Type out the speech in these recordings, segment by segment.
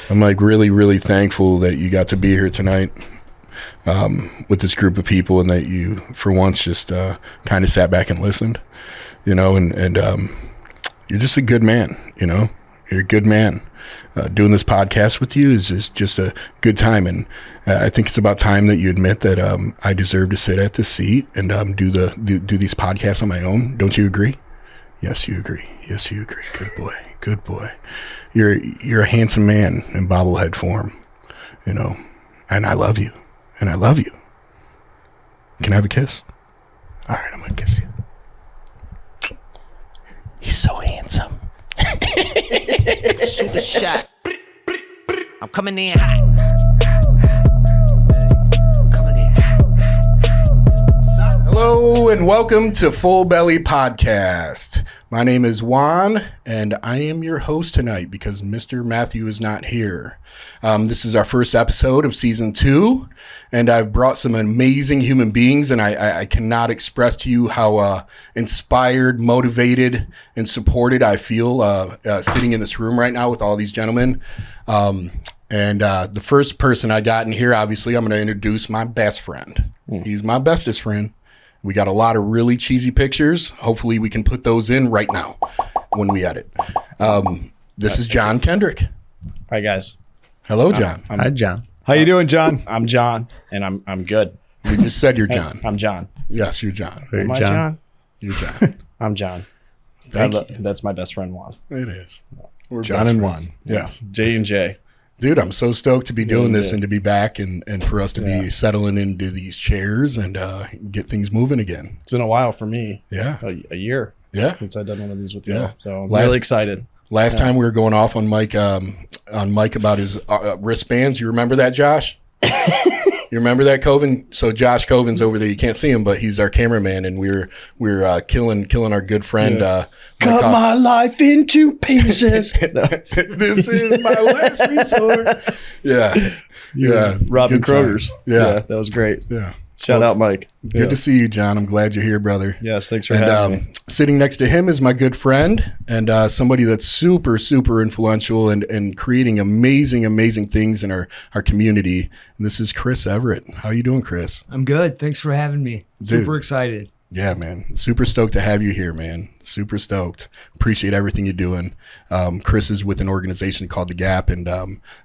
I'm like really, really thankful that you got to be here tonight with this group of people, and that you, for once, just kind of sat back and listened, you know, and you're just a good man, you know. You're a good man. Doing this podcast with you is just a good time, and I think it's about time that you admit that I deserve to sit at this seat and do these podcasts on my own. Don't you agree? Yes, you agree. Yes, you agree. Good boy. Good boy. You're a handsome man in bobblehead form, you know, and I love you. And I love you. Can I have a kiss? All right, I'm gonna kiss you. He's so handsome. Shoot a shot. I'm coming in hot. Hello and welcome to Full Belly Podcast. My name is Juan, and I am your host tonight because Mr. Matthew is not here. This is our first episode of season 2, and I've brought some amazing human beings, and I cannot express to you how inspired, motivated, and supported I feel sitting in this room right now with all these gentlemen. And the first person I got in here, obviously, I'm going to introduce my best friend. He's my bestest friend. We got a lot of really cheesy pictures. Hopefully we can put those in right now when we edit. This is John Kendrick. Hi, guys. Hello, John. Hi, John. How you doing, John? I'm John, and I'm good. You just said you're John. I'm John. Yes, you're John. Am I John? You're John. I'm John. Thank you. That's my best friend, Juan. It is. We're John best and friends. Juan. Yes. J and J. Dude, I'm so stoked to be doing this Yeah. and to be back and for us to be settling into these chairs and get things moving again. It's been a while for me. Yeah. A year Yeah. since I've done one of these with you. Yeah. So I'm Last- really excited. Last time we were going off on Mike about his wristbands. You remember that, Josh? You remember that, Coven? So Josh Coven's over there. You can't see him, but he's our cameraman, and we're killing our good friend. Cut my life into pieces. This is my last resort. Yeah, Robin Good time. Kroger's. Yeah. That was great. Yeah. Shout Well, out, Mike. Good to see you, John. I'm glad you're here, brother. Yes, thanks for And having me. sitting next to him is my good friend and somebody that's super, super influential and creating amazing things in our community. And this is Chris Everett. How you doing, Chris? I'm good. Thanks for having me. Dude. Super excited. Yeah, man. Super stoked to have you here, man. Super stoked. Appreciate everything you're doing. Chris is with an organization called The Gap, and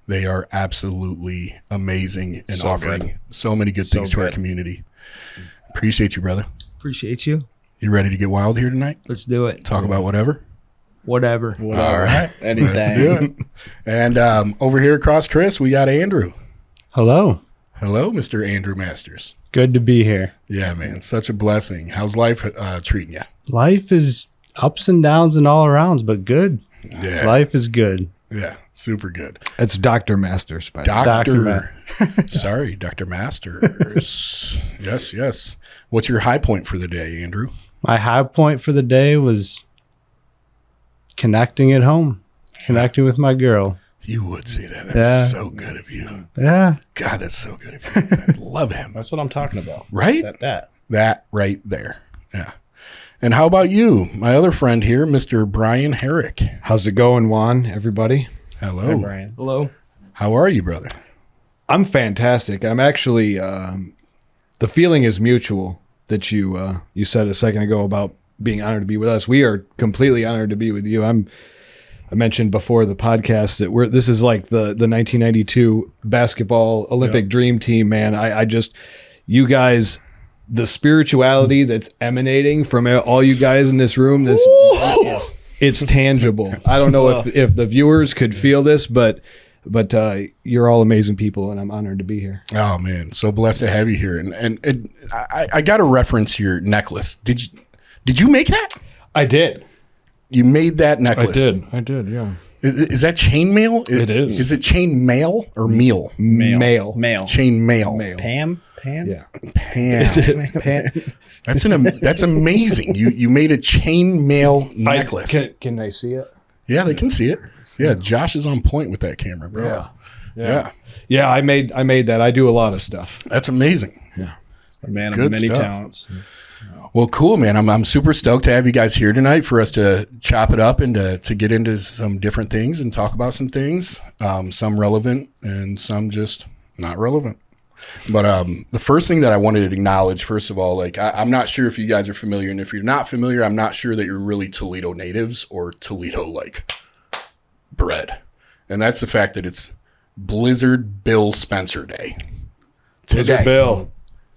they are absolutely amazing and So offering good. so many good things to our good. community. Appreciate you, brother. Appreciate you. You ready to get wild here tonight? Let's do it. Talk about whatever? Whatever. All right. Anything. Let's do it. And over here across Chris, we got Andrew. Hello. Hello, Mr. Andrew Masters. Good to be here. Yeah, man. Such a blessing. How's life treating you? Life is ups and downs and all arounds, but good. Yeah. Life is good. Yeah. Super good. It's Dr. Masters. By Dr. Sorry, Dr. Masters. Yes. What's your high point for the day, Andrew? My high point for the day was connecting at home, connecting with my girl. You would say that. That's Yeah. so good of you. Yeah. God, that's so good of you. I love him. That's what I'm talking about. Right? That. That right there. Yeah. And how about you, my other friend here, Mr. Brian Herrick? How's it going, Juan? Everybody? Hello. Hi, Brian. Hello. How are you, brother? I'm fantastic. I'm actually. The feeling is mutual that you said a second ago about being honored to be with us. We are completely honored to be with you. I mentioned before the podcast that this is like the 1992 basketball Olympic dream team, man. I just, you guys, the spirituality that's emanating from all you guys in this room, it's tangible. I don't know if the viewers could feel this, but you're all amazing people, and I'm honored to be here. Oh man, so blessed to have you here. And I got to reference your necklace. Did you make that? I did. You made that necklace. I did. Yeah. Is that chain mail? It is. Is it chain mail or meal? Male. Chain mail. Pam? Yeah. Pam. That's amazing. You made a chain mail necklace. Can they see it? Yeah, they can see it. Yeah, Josh is on point with that camera, bro. Yeah. I made that. I do a lot of stuff. That's amazing. A man Good of many stuff. talents. Well, cool, man. I'm super stoked to have you guys here tonight for us to chop it up and to get into some different things and talk about some things, some relevant and some just not relevant. But the first thing that I wanted to acknowledge, first of all, like I'm not sure if you guys are familiar, and if you're not familiar, I'm not sure that you're really Toledo natives or Toledo like bred, and that's the fact that it's Blizzard Bill Spencer Day. Blizzard Bill.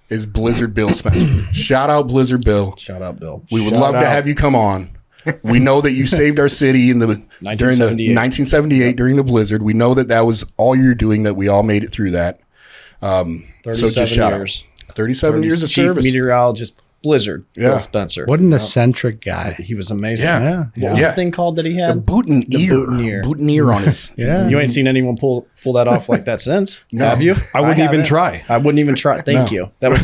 Is Blizzard Bill Spencer. Shout out Blizzard Bill. Shout out, Bill. We would Shout love to out. have you come on. We know that you saved our city during the 1978 during the blizzard. We know that was all you're doing, that we all made it through that. So just shout years. out. 37 years of Chief service. Meteorologist, Blizzard, Yeah. Bill Spencer. What an eccentric guy. He was amazing. Yeah. What was Yeah. the thing called that he The had? boutonniere. Boutonniere on his. Yeah. You ain't seen anyone pull that off like that since, No. have you? I wouldn't even haven't. try. I wouldn't even try. Thank No. you. That was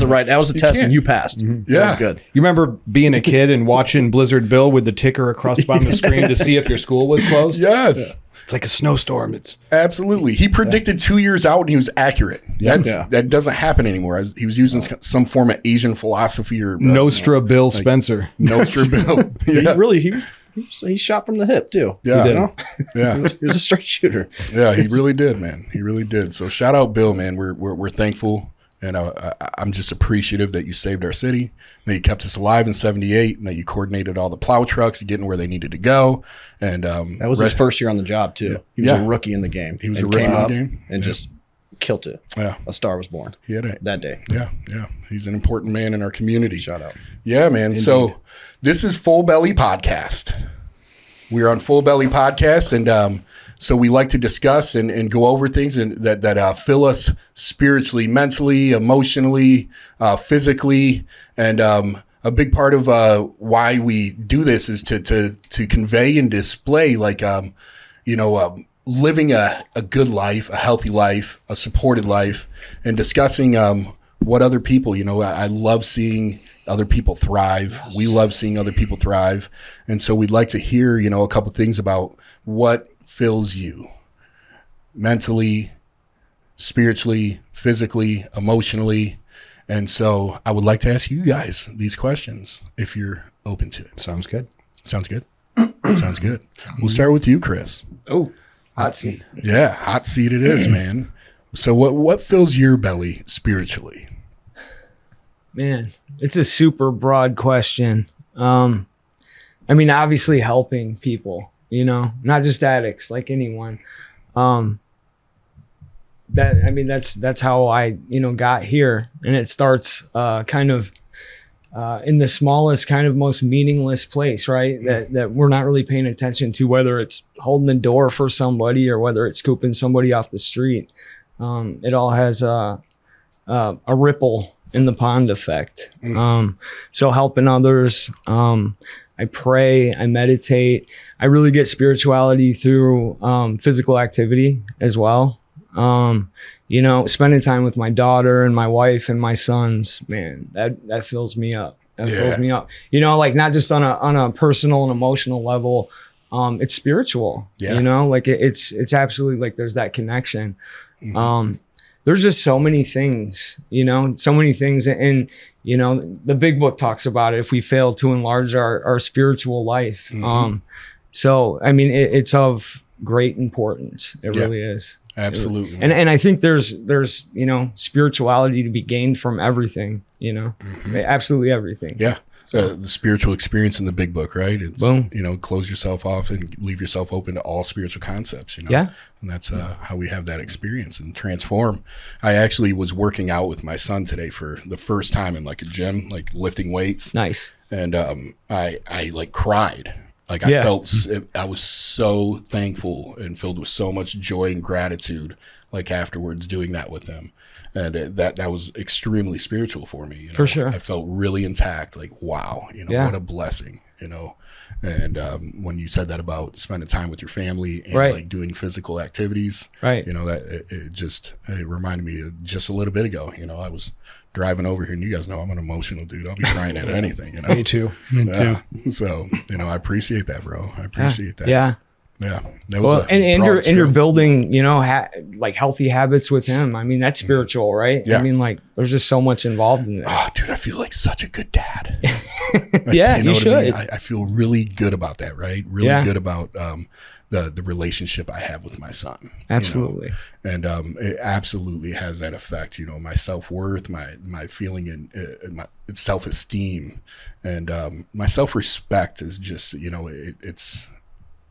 a test, can't. and you passed. That Yeah. was good. You remember being a kid and watching Blizzard Bill with the ticker across on the screen to see if your school was closed? Yes. It's like a snowstorm. It's Absolutely. He predicted 2 years out and he was accurate. Yeah. That doesn't happen anymore. He was using some form of Asian philosophy or Nostra Bill Spencer. Nostra Bill. He shot from the hip too. Yeah. You know? Yeah. He was a straight shooter. Yeah, he really did, man. He really did. So shout out Bill, man. We're thankful, and I'm just appreciative that you saved our city, that you kept us alive in '78, and that you coordinated all the plow trucks getting where they needed to go. And That was his first year on the job too. He was Yeah. a rookie in the game. He was and a rookie came in the up game. and Yeah. just killed it. Yeah, A star was born he had it. that day. Yeah. He's an important man in our community. Shout out. Yeah, man. So this is Full Belly Podcast. We're on Full Belly Podcast, and so we like to discuss and go over things and that fill us spiritually, mentally, emotionally, physically, and a big part of why we do this is to convey and display living a good life, a healthy life, a supported life, and discussing what other people, I love seeing other people thrive. Yes. We love seeing other people thrive. And so we'd like to hear, a couple things about what fills you mentally, spiritually, physically, emotionally. And so I would like to ask you guys these questions if you're open to it. Sounds good. Sounds good. Sounds good. We'll start with you, Chris. Oh, hot seat. Yeah, hot seat it is, man. So what fills your belly spiritually? Man, it's a super broad question. Obviously helping people, not just addicts, like anyone. That's how I, got here. And it starts in the smallest, kind of most meaningless place, right? That we're not really paying attention to, whether it's holding the door for somebody or whether it's scooping somebody off the street. It all has a ripple in the pond effect. So helping others, I pray, I meditate. I really get spirituality through physical activity as well. Spending time with my daughter and my wife and my sons, man, that fills me up. Fills me up. Not just on a personal and emotional level. It's spiritual. Yeah. It's absolutely there's that connection. Mm-hmm. There's just so many things, and the big book talks about it. If we fail to enlarge our spiritual life. Mm-hmm. It's of great importance. It really is. Absolutely. And I think there's spirituality to be gained from everything, Mm-hmm. absolutely everything. Yeah. The spiritual experience in the big book, right? It's, Boom. Close yourself off and leave yourself open to all spiritual concepts, Yeah. And that's how we have that experience and transform. I actually was working out with my son today for the first time in a gym, lifting weights. Nice. And I cried. I was so thankful and filled with so much joy and gratitude, afterwards doing that with him. And that was extremely spiritual for me. For sure. I felt really intact. Wow, what a blessing, And when you said that about spending time with your family and right. doing physical activities, right? That it reminded me of just a little bit ago. I was driving over here, and you guys know I'm an emotional dude. I'll be crying at anything. Me too. So I appreciate that, bro. I appreciate that. Yeah. Yeah. That was you're building, like healthy habits with him. I mean, that's spiritual, right? Yeah. I mean, like there's just so much involved in that. Oh, dude, I feel like such a good dad. Yeah, you should. I mean? I feel really good about that, right? Really good about the relationship I have with my son. Absolutely. And it absolutely has that effect, my self-worth, my feeling and my self-esteem, and my self-respect is just, it's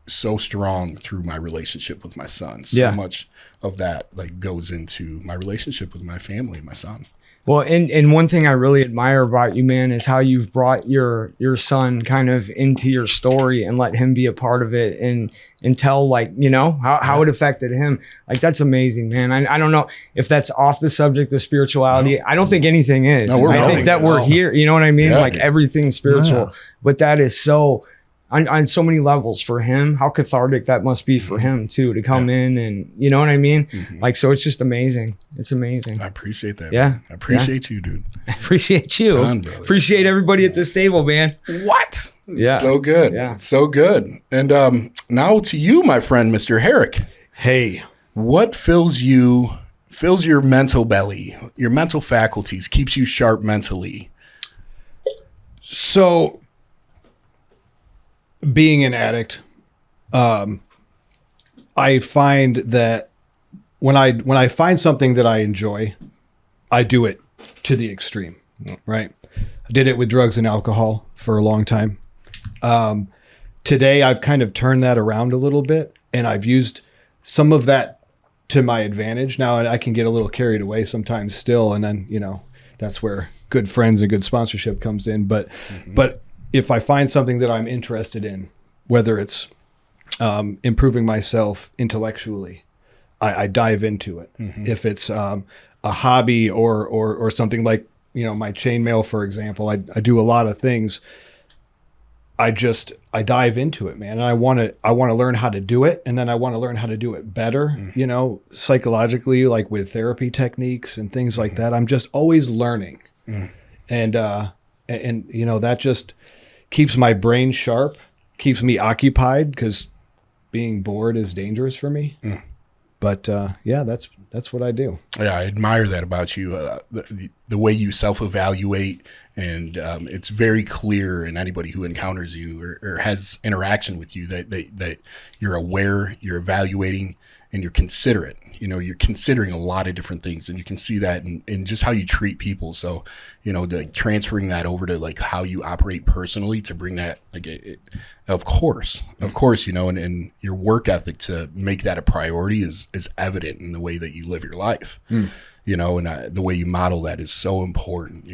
so strong through my relationship with my son. So much of that like goes into my relationship with my family, my son. Well, and one thing I really admire about you, man, is how you've brought your son kind of into your story and let him be a part of it and tell like, how it affected him. Like, that's amazing, man. I don't know if that's off the subject of spirituality. No. I don't think anything is. No, I think that we're here, you know what I mean? Yeah, like everything's spiritual, but that is so on so many levels for him. How cathartic that must be for him too, to come in and, you know what I mean? Like, so it's just amazing. It's amazing. I appreciate that. Yeah. Man. I appreciate you, dude. I appreciate you. Appreciate everybody at this table, man. What? Yeah. So good. Yeah. It's so good. And now to you, my friend, Mr. Herrick. Hey, what fills your mental belly, your mental faculties, keeps you sharp mentally? So being an addict, I find that when I find something that I enjoy, I do it to the extreme, right? I did it with drugs and alcohol for a long time. Today, I've kind of turned that around a little bit, and I've used some of that to my advantage. Now I can get a little carried away sometimes still, and then, that's where good friends and good sponsorship comes in. But if I find something that I'm interested in, whether it's improving myself intellectually, I dive into it. If it's a hobby or something like, my chainmail, for example, I do a lot of things. I dive into it, man. And I want to learn how to do it. And then I want to learn how to do it better, psychologically, like with therapy techniques and things like that. I'm just always learning. And that just keeps my brain sharp, keeps me occupied, because being bored is dangerous for me. But that's what I do. Yeah, I admire that about you. The way you self-evaluate, and it's very clear in anybody who encounters you or has interaction with you that you're aware, you're evaluating, and you're considerate. You're considering a lot of different things, and you can see that in just how you treat people. So, transferring that over to like how you operate personally to bring that, like, of course, and your work ethic to make that a priority is evident in the way that you live your life. And the way you model that is so important.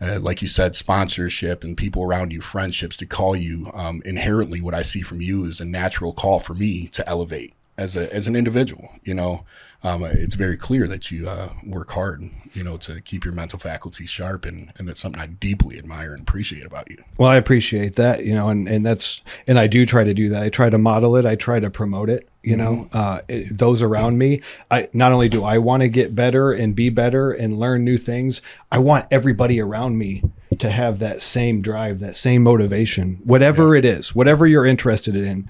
Like you said, sponsorship and people around you, friendships to call you. Inherently, what I see from you is a natural call for me to elevate as an individual. It's very clear that you work hard, to keep your mental faculties sharp, and that's something I deeply admire and appreciate about you. Well, I appreciate that, and I do try to do that. I try to model it. I try to promote it. Those around me, not only do I want to get better and be better and learn new things, I want everybody around me to have that same drive, that same motivation, whatever it is, whatever you're interested in,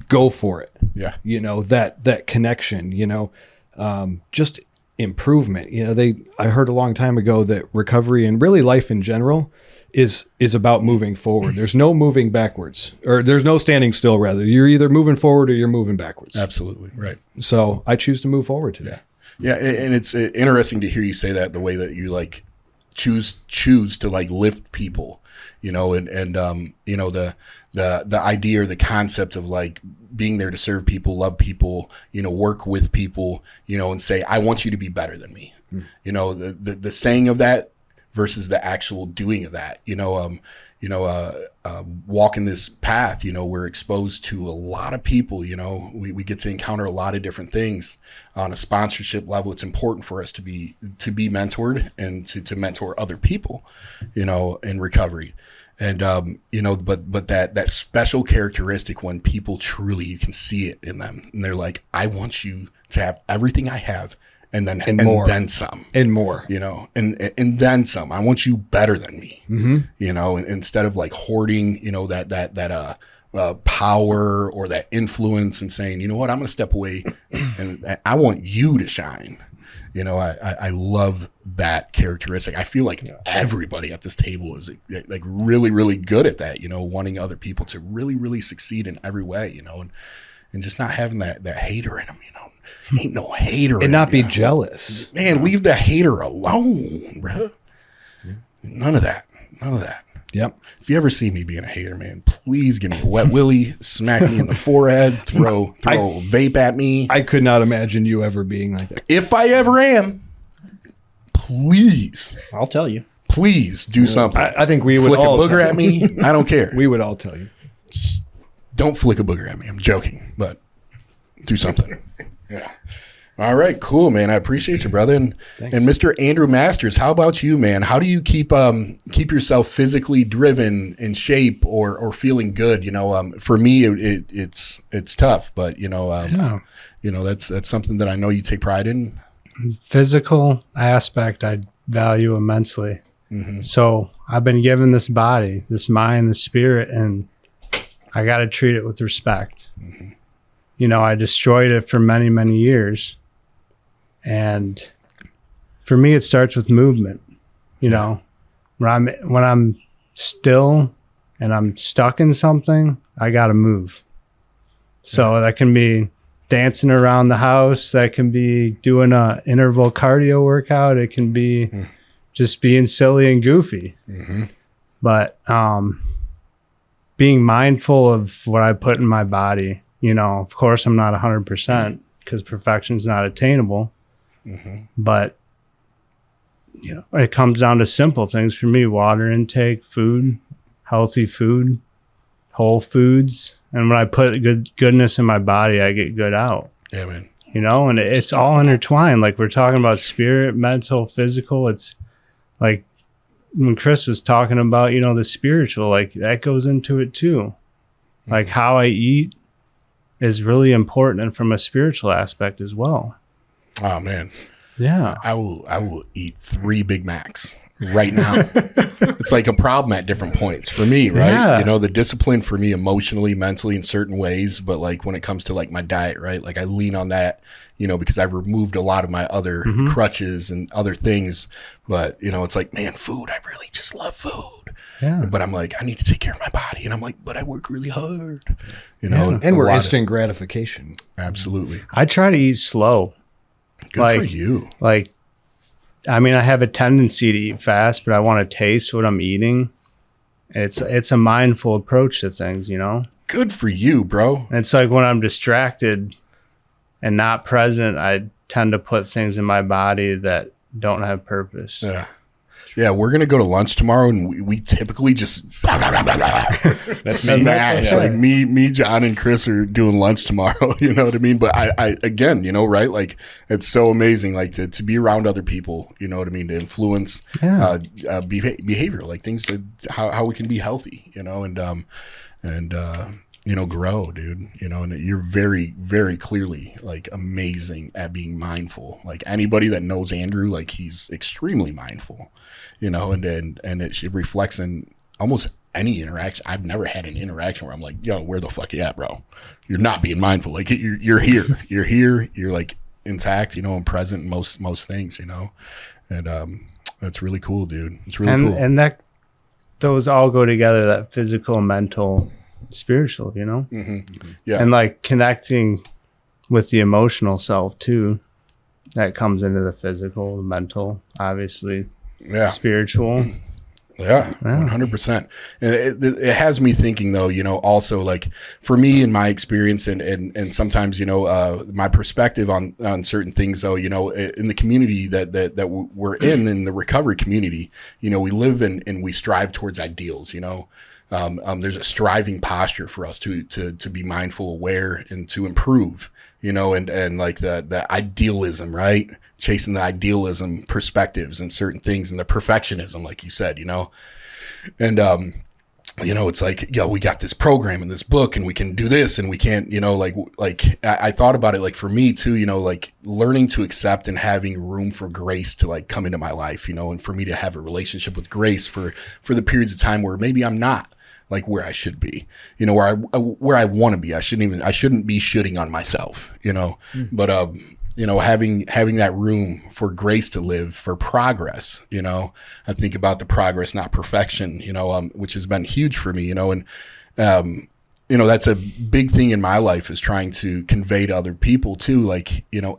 go for it. Yeah. That connection, just improvement. I heard a long time ago that recovery and really life in general is about moving forward. There's no moving backwards, or there's no standing still, rather. You're either moving forward or you're moving backwards. Absolutely. Right. So I choose to move forward today. Yeah. And it's interesting to hear you say that, the way that you like choose to like lift people, the idea or the concept of like being there to serve people, love people, work with people, and say, I want you to be better than me. The saying of that versus the actual doing of that, walking this path, we're exposed to a lot of people, we get to encounter a lot of different things on a sponsorship level. It's important for us to be mentored and to mentor other people, in recovery. And, but that special characteristic when people truly, you can see it in them, and they're like, I want you to have everything I have, and then then some, and more, and then some. I want you better than me, and instead of like hoarding, that power or that influence and saying, you know what, I'm going to step away and I want you to shine. You know, I love that characteristic. I feel like everybody at this table is like really, really good at that, you know, wanting other people to really, really succeed in every way, you know, and just not having that hater in them, you know. Ain't no hater. And not be jealous. Man, leave the hater alone, bro. None of that. Yep. If you ever see me being a hater, man, please give me a wet willy, smack me in the forehead, throw a vape at me. I could not imagine you ever being like that. If I ever am, please I'll tell you. do something. I think we would flick all a booger tell at me. I don't care. We would all tell you. Don't flick a booger at me. I'm joking, but do something. Yeah. All right, cool, man. I appreciate you, brother. And Mr. Andrew Masters, how about you, man? How do you keep yourself physically driven, in shape, or feeling good? You know, for me, it's tough, but you know, that's something that I know you take pride in. Physical aspect I value immensely. Mm-hmm. So I've been given this body, this mind, this spirit, and I got to treat it with respect. Mm-hmm. You know, I destroyed it for many, many years. And for me, it starts with movement. You know, when I'm still and I'm stuck in something, I got to move. So that can be dancing around the house. That can be doing a interval cardio workout. It can be just being silly and goofy. Mm-hmm. But being mindful of what I put in my body, you know, of course, I'm not 100% because perfection is not attainable. Mm-hmm. But, you know, it comes down to simple things for me: water intake, food, healthy food, whole foods. And when I put goodness in my body, I get good out. Yeah, man. You know, and it's all intertwined. Like we're talking about spirit, mental, physical. It's like when Chris was talking about, you know, the spiritual, like that goes into it too. Like how I eat is really important, and from a spiritual aspect as well. Oh man. Yeah. I will eat 3 Big Macs right now. It's like a problem at different points for me, right? Yeah. You know, the discipline for me emotionally, mentally in certain ways, but like when it comes to like my diet, right? Like I lean on that, you know, because I've removed a lot of my other crutches and other things, but you know, it's like, man, food, I really just love food. Yeah. But I'm like, I need to take care of my body. And I'm like, but I work really hard, you know? And we're instant gratification. Absolutely. I try to eat slow. Good for you. Like, I mean, I have a tendency to eat fast, but I want to taste what I'm eating. It's a mindful approach to things, you know? Good for you, bro. And it's like when I'm distracted and not present, I tend to put things in my body that don't have purpose. Yeah. Yeah, we're going to go to lunch tomorrow, and we typically just smash. Like me, John, and Chris are doing lunch tomorrow, you know what I mean? But I again, you know, right? Like, it's so amazing, like, to be around other people, you know what I mean? To influence behavior, like things, how we can be healthy, you know, and you know, grow, dude, you know, and you're very, very clearly like amazing at being mindful. Like anybody that knows Andrew, like he's extremely mindful, you know, and it reflects in almost any interaction. I've never had an interaction where I'm like, yo, where the fuck you at, bro? You're not being mindful. Like you're here, you're like intact, you know, and present in most things, you know, and that's really cool, dude. It's really cool. And that those all go together, that physical, mental, spiritual, you know? Yeah. And like connecting with the emotional self too, that comes into the physical, the mental, obviously, spiritual. Yeah, 100%. And it has me thinking though, you know, also like for me in my experience and sometimes, you know, my perspective on certain things though, you know, in the community that we're in the recovery community, you know, we live and we strive towards ideals, you know. There's a striving posture for us to be mindful, aware, and to improve, you know, and like the idealism, right? Chasing the idealism perspectives and certain things, and the perfectionism, like you said, you know, and, you know, it's like, yo, we got this program and this book and we can do this and we can't, you know, like I thought about it, like for me too, you know, like learning to accept and having room for grace to like come into my life, you know, and for me to have a relationship with grace for the periods of time where maybe I'm not like where I should be, you know, where I want to be. I shouldn't be shooting on myself, you know, but, you know, having that room for grace to live, for progress, you know, I think about the progress, not perfection, you know, which has been huge for me, you know, and, you know, that's a big thing in my life, is trying to convey to other people too, like, you know,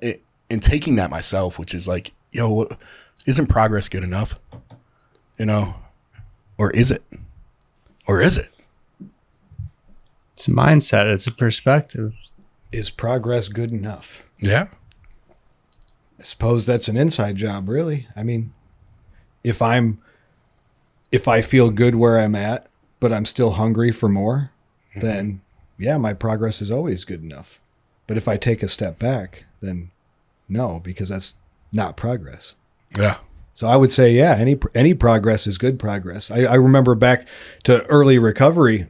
and taking that myself, which is like, yo, isn't progress good enough? You know, or is it? Or is it? It's a mindset. It's a perspective. Is progress good enough? Yeah. I suppose that's an inside job, really. I mean, if I feel good where I'm at, but I'm still hungry for more, then yeah, my progress is always good enough. But if I take a step back, then no, because that's not progress. Yeah. So I would say, yeah, any progress is good progress. I remember back to early recovery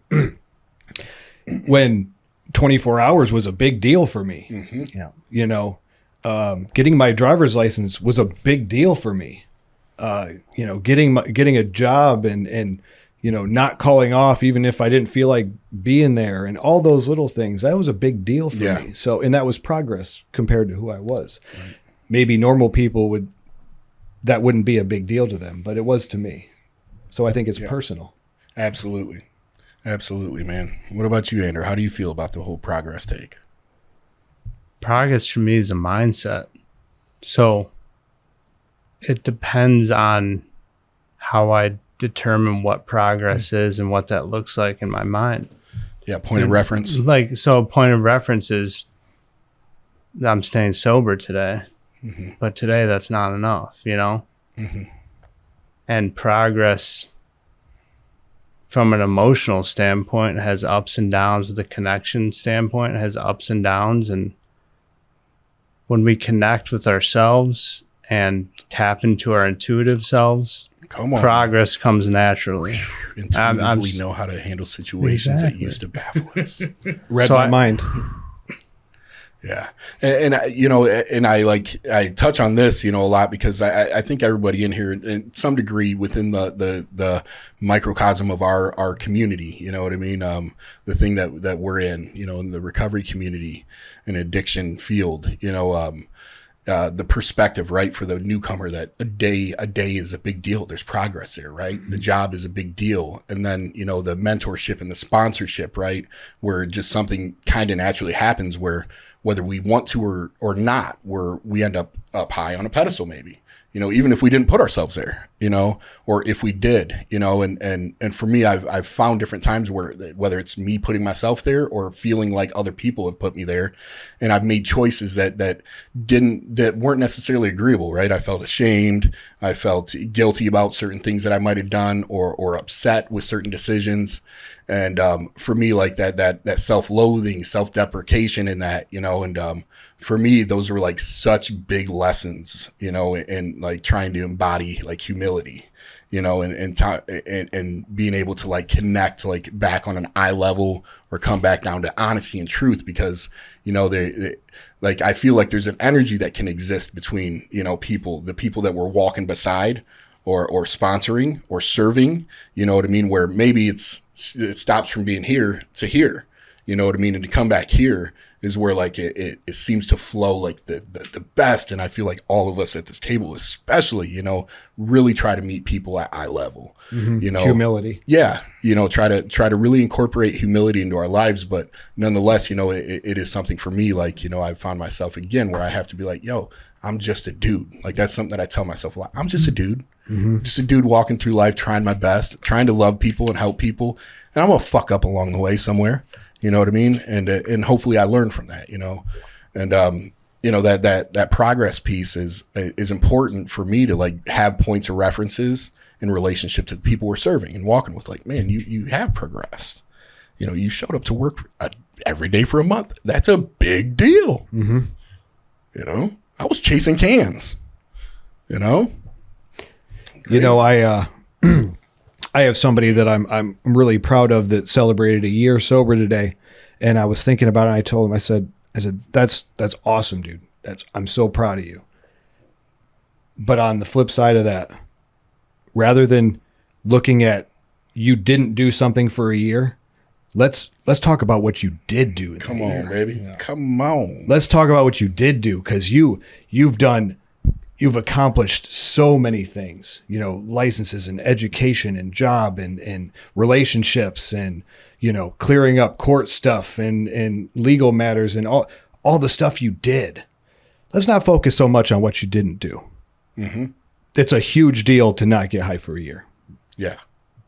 when 24 hours was a big deal for me. Yeah. You know, getting my driver's license was a big deal for me. You know, getting a job and you know, not calling off even if I didn't feel like being there, and all those little things, that was a big deal for me. So, and that was progress compared to who I was. Right. Maybe normal people that wouldn't be a big deal to them, but it was to me. So I think it's personal. Absolutely. Absolutely, man. What about you, Andrew? How do you feel about the whole progress take? Progress for me is a mindset. So it depends on how I determine what progress is and what that looks like in my mind. Yeah, point of reference. Like, so a point of reference is I'm staying sober today, but today that's not enough, you know? And progress from an emotional standpoint has ups and downs. With a connection standpoint, it has ups and downs. And when we connect with ourselves and tap into our intuitive selves, progress comes naturally. Intuitively know how to handle situations that used to baffle us. Read my mind. Yeah. And I, you know, and I touch on this, you know, a lot because I think everybody in here, in some degree, within the microcosm of our community, you know what I mean? The thing that we're in, you know, in the recovery community and addiction field, you know, the perspective, right, for the newcomer, that a day is a big deal. There's progress there, right? The job is a big deal. And then, you know, the mentorship and the sponsorship, right, where just something kind of naturally happens, where whether we want to or not, where we end up high on a pedestal, maybe, you know, even if we didn't put ourselves there, you know, or if we did, you know, and for me, I've found different times where, whether it's me putting myself there or feeling like other people have put me there, and I've made choices that weren't necessarily agreeable, right? I felt ashamed. I felt guilty about certain things that I might have done, or upset with certain decisions. And for me, like that self-loathing, self-deprecation in that, you know, and for me, those were like such big lessons, you know, and like trying to embody like humility, you know, and being able to like connect like back on an eye level, or come back down to honesty and truth, because, you know, they like, I feel like there's an energy that can exist between, you know, the people that we're walking beside, or sponsoring or serving, you know what I mean? Where maybe it stops from being here to here, you know what I mean? And to come back here is where like it seems to flow like the best. And I feel like all of us at this table, especially, you know, really try to meet people at eye level, you know, humility. Yeah. You know, try to really incorporate humility into our lives. But nonetheless, you know, it is something for me, like, you know, I've found myself again where I have to be like, yo, I'm just a dude. Like, that's something that I tell myself a lot. I'm just a dude. Just a dude walking through life, trying my best, trying to love people and help people. And I'm going to fuck up along the way somewhere. You know what I mean? And hopefully I learn from that, you know, and, you know, that progress piece is important for me to like have points of references in relationship to the people we're serving and walking with. Like, man, you have progressed. You know, you showed up to work every day for a month. That's a big deal. You know, I was chasing cans, you know. Crazy. You know, I have somebody that I'm really proud of that celebrated a year sober today, and I was thinking about it. And I told him, I said, that's awesome, dude. I'm so proud of you. But on the flip side of that, rather than looking at you didn't do something for a year. Let's talk about what you did do. Come on, baby. Yeah. Come on. Let's talk about what you did do, because you've accomplished so many things, you know, licenses and education and job and relationships and, you know, clearing up court stuff and legal matters and all the stuff you did. Let's not focus so much on what you didn't do. Mm-hmm. It's a huge deal to not get high for a year. Yeah.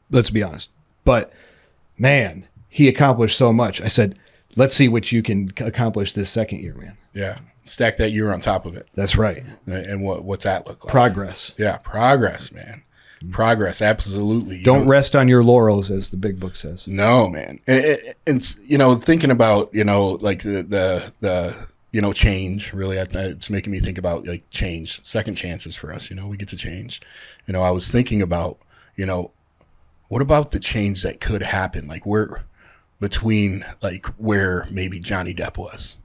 Let's be honest. But man, he accomplished so much. I said, let's see what you can accomplish this second year, man. Yeah. Stack that year on top of it. That's right. And what's that look like? Progress. Yeah. Progress, man. Progress. Absolutely. Don't rest on your laurels, as the big book says. No, man. And you know, thinking about, you know, like the you know, change, really, it's making me think about like change, second chances for us. You know, we get to change. You know, I was thinking about, you know, what about the change that could happen? Like we're between like where maybe Johnny Depp was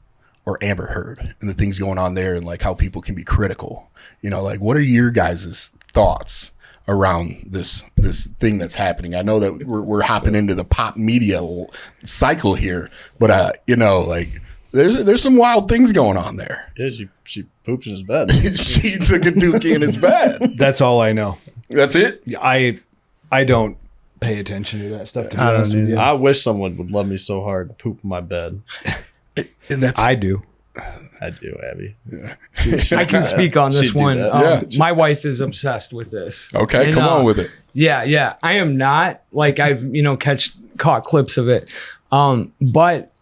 or Amber Heard and the things going on there and like how people can be critical. You know, like what are your guys' thoughts around this thing that's happening? I know that we're hopping into the pop media cycle here, but you know, like there's some wild things going on there. Yeah, she pooped in his bed. She took a dookie in his bed. That's all I know. That's it. I don't pay attention to that stuff, to be honest with you. I wish someone would love me so hard to poop in my bed. And that's I do. I do, Abby. Yeah. I can speak on this She'd do one. that. Yeah. My wife is obsessed with this. Okay, And, come on with it. Yeah. I am not. Like I've, you know, caught clips of it. But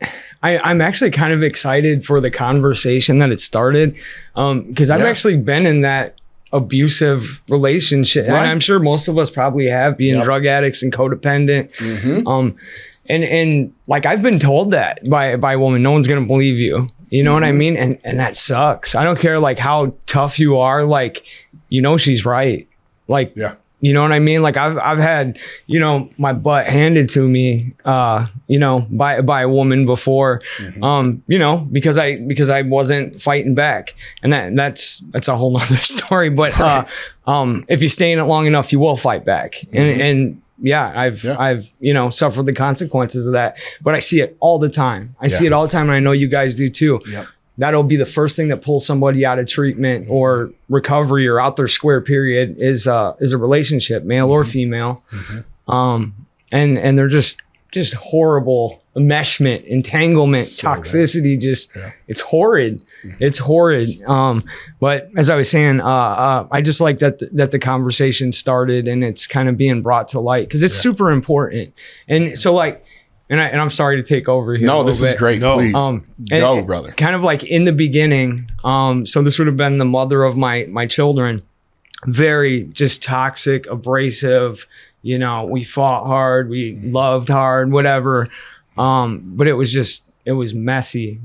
I'm actually kind of excited for the conversation that it started. Because I've actually been in that abusive relationship. Right. And I'm sure most of us probably have, being drug addicts and codependent. Mm-hmm. And like I've been told that by a woman, no one's gonna believe you. You know what I mean? And that sucks. I don't care like how tough you are, like, you know, she's right. Like, Yeah. you know what I mean? Like I've had, you know, my butt handed to me, you know, by a woman before, you know, because I wasn't fighting back, and that's a whole nother story. But if you stay in it long enough, you will fight back, and yeah, I've you know, suffered the consequences of that. But I see it all the time. I see it all the time, and I know you guys do too. Yep. That'll be the first thing that pulls somebody out of treatment or recovery or out their square period is a relationship, male or female. And they're just horrible enmeshment, entanglement, toxicity. It's horrid. It's horrid. But as I was saying, I just like that the conversation started and it's kind of being brought to light because it's super important. And so like, and I'm sorry to take over here. No, this is great. No. Please go, and brother. Kind of like in the beginning. So this would have been the mother of my children. Very just toxic, abrasive. You know, we fought hard, we loved hard, whatever. But it was messy.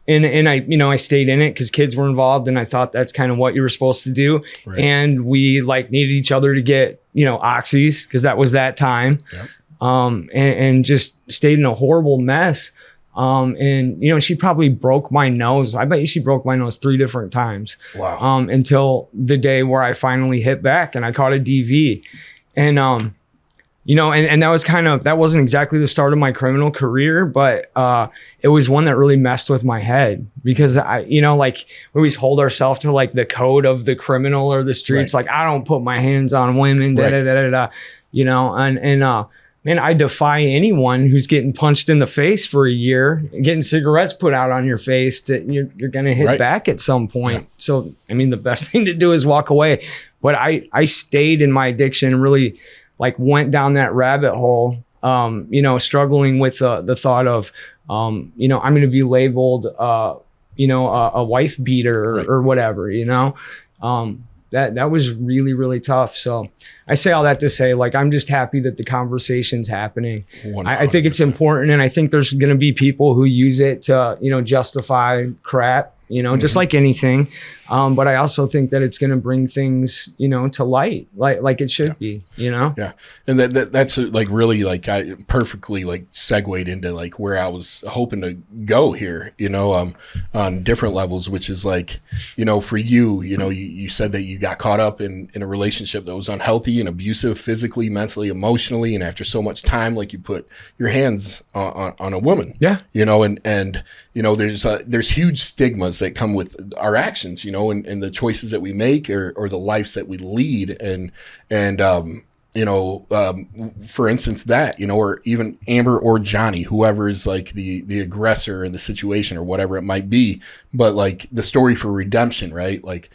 And I, you know, I stayed in it because kids were involved and I thought that's kind of what you were supposed to do. Right. And we like needed each other to get, you know, oxys because that was that time. Yep. And just stayed in a horrible mess. And you know, she probably broke my nose. I bet you she broke my nose 3 different times. Wow. Until the day where I finally hit back and I caught a DV. And, you know, and that wasn't exactly the start of my criminal career, but it was one that really messed with my head because I, you know, like we always hold ourselves to like the code of the criminal or the streets. Right. Like I don't put my hands on women, you know, and man, I defy anyone who's getting punched in the face for a year, getting cigarettes put out on your face that you're going to hit back at some point. Yeah. So, I mean, the best thing to do is walk away. But I stayed in my addiction and really like went down that rabbit hole, you know, struggling with the thought of, you know, I'm going to be labeled, you know, a wife beater or whatever, you know. That was really, really tough. So I say all that to say, like, I'm just happy that the conversation's happening. I think it's important. And I think there's going to be people who use it to, you know, justify crap. just like anything. But I also think that it's going to bring things, to light, like it should be, Yeah. And that's like really like I perfectly like segued into like where I was hoping to go here, on different levels, which is like, for you, you said that you got caught up in a relationship that was unhealthy and abusive physically, mentally, emotionally. And after so much time, like you put your hands on a woman, and there's huge stigmas that come with our actions, and the choices that we make or the lives that we lead. And for instance, that, or even Amber or Johnny, whoever is like the aggressor in the situation or whatever it might be. But like the story for redemption, right? Like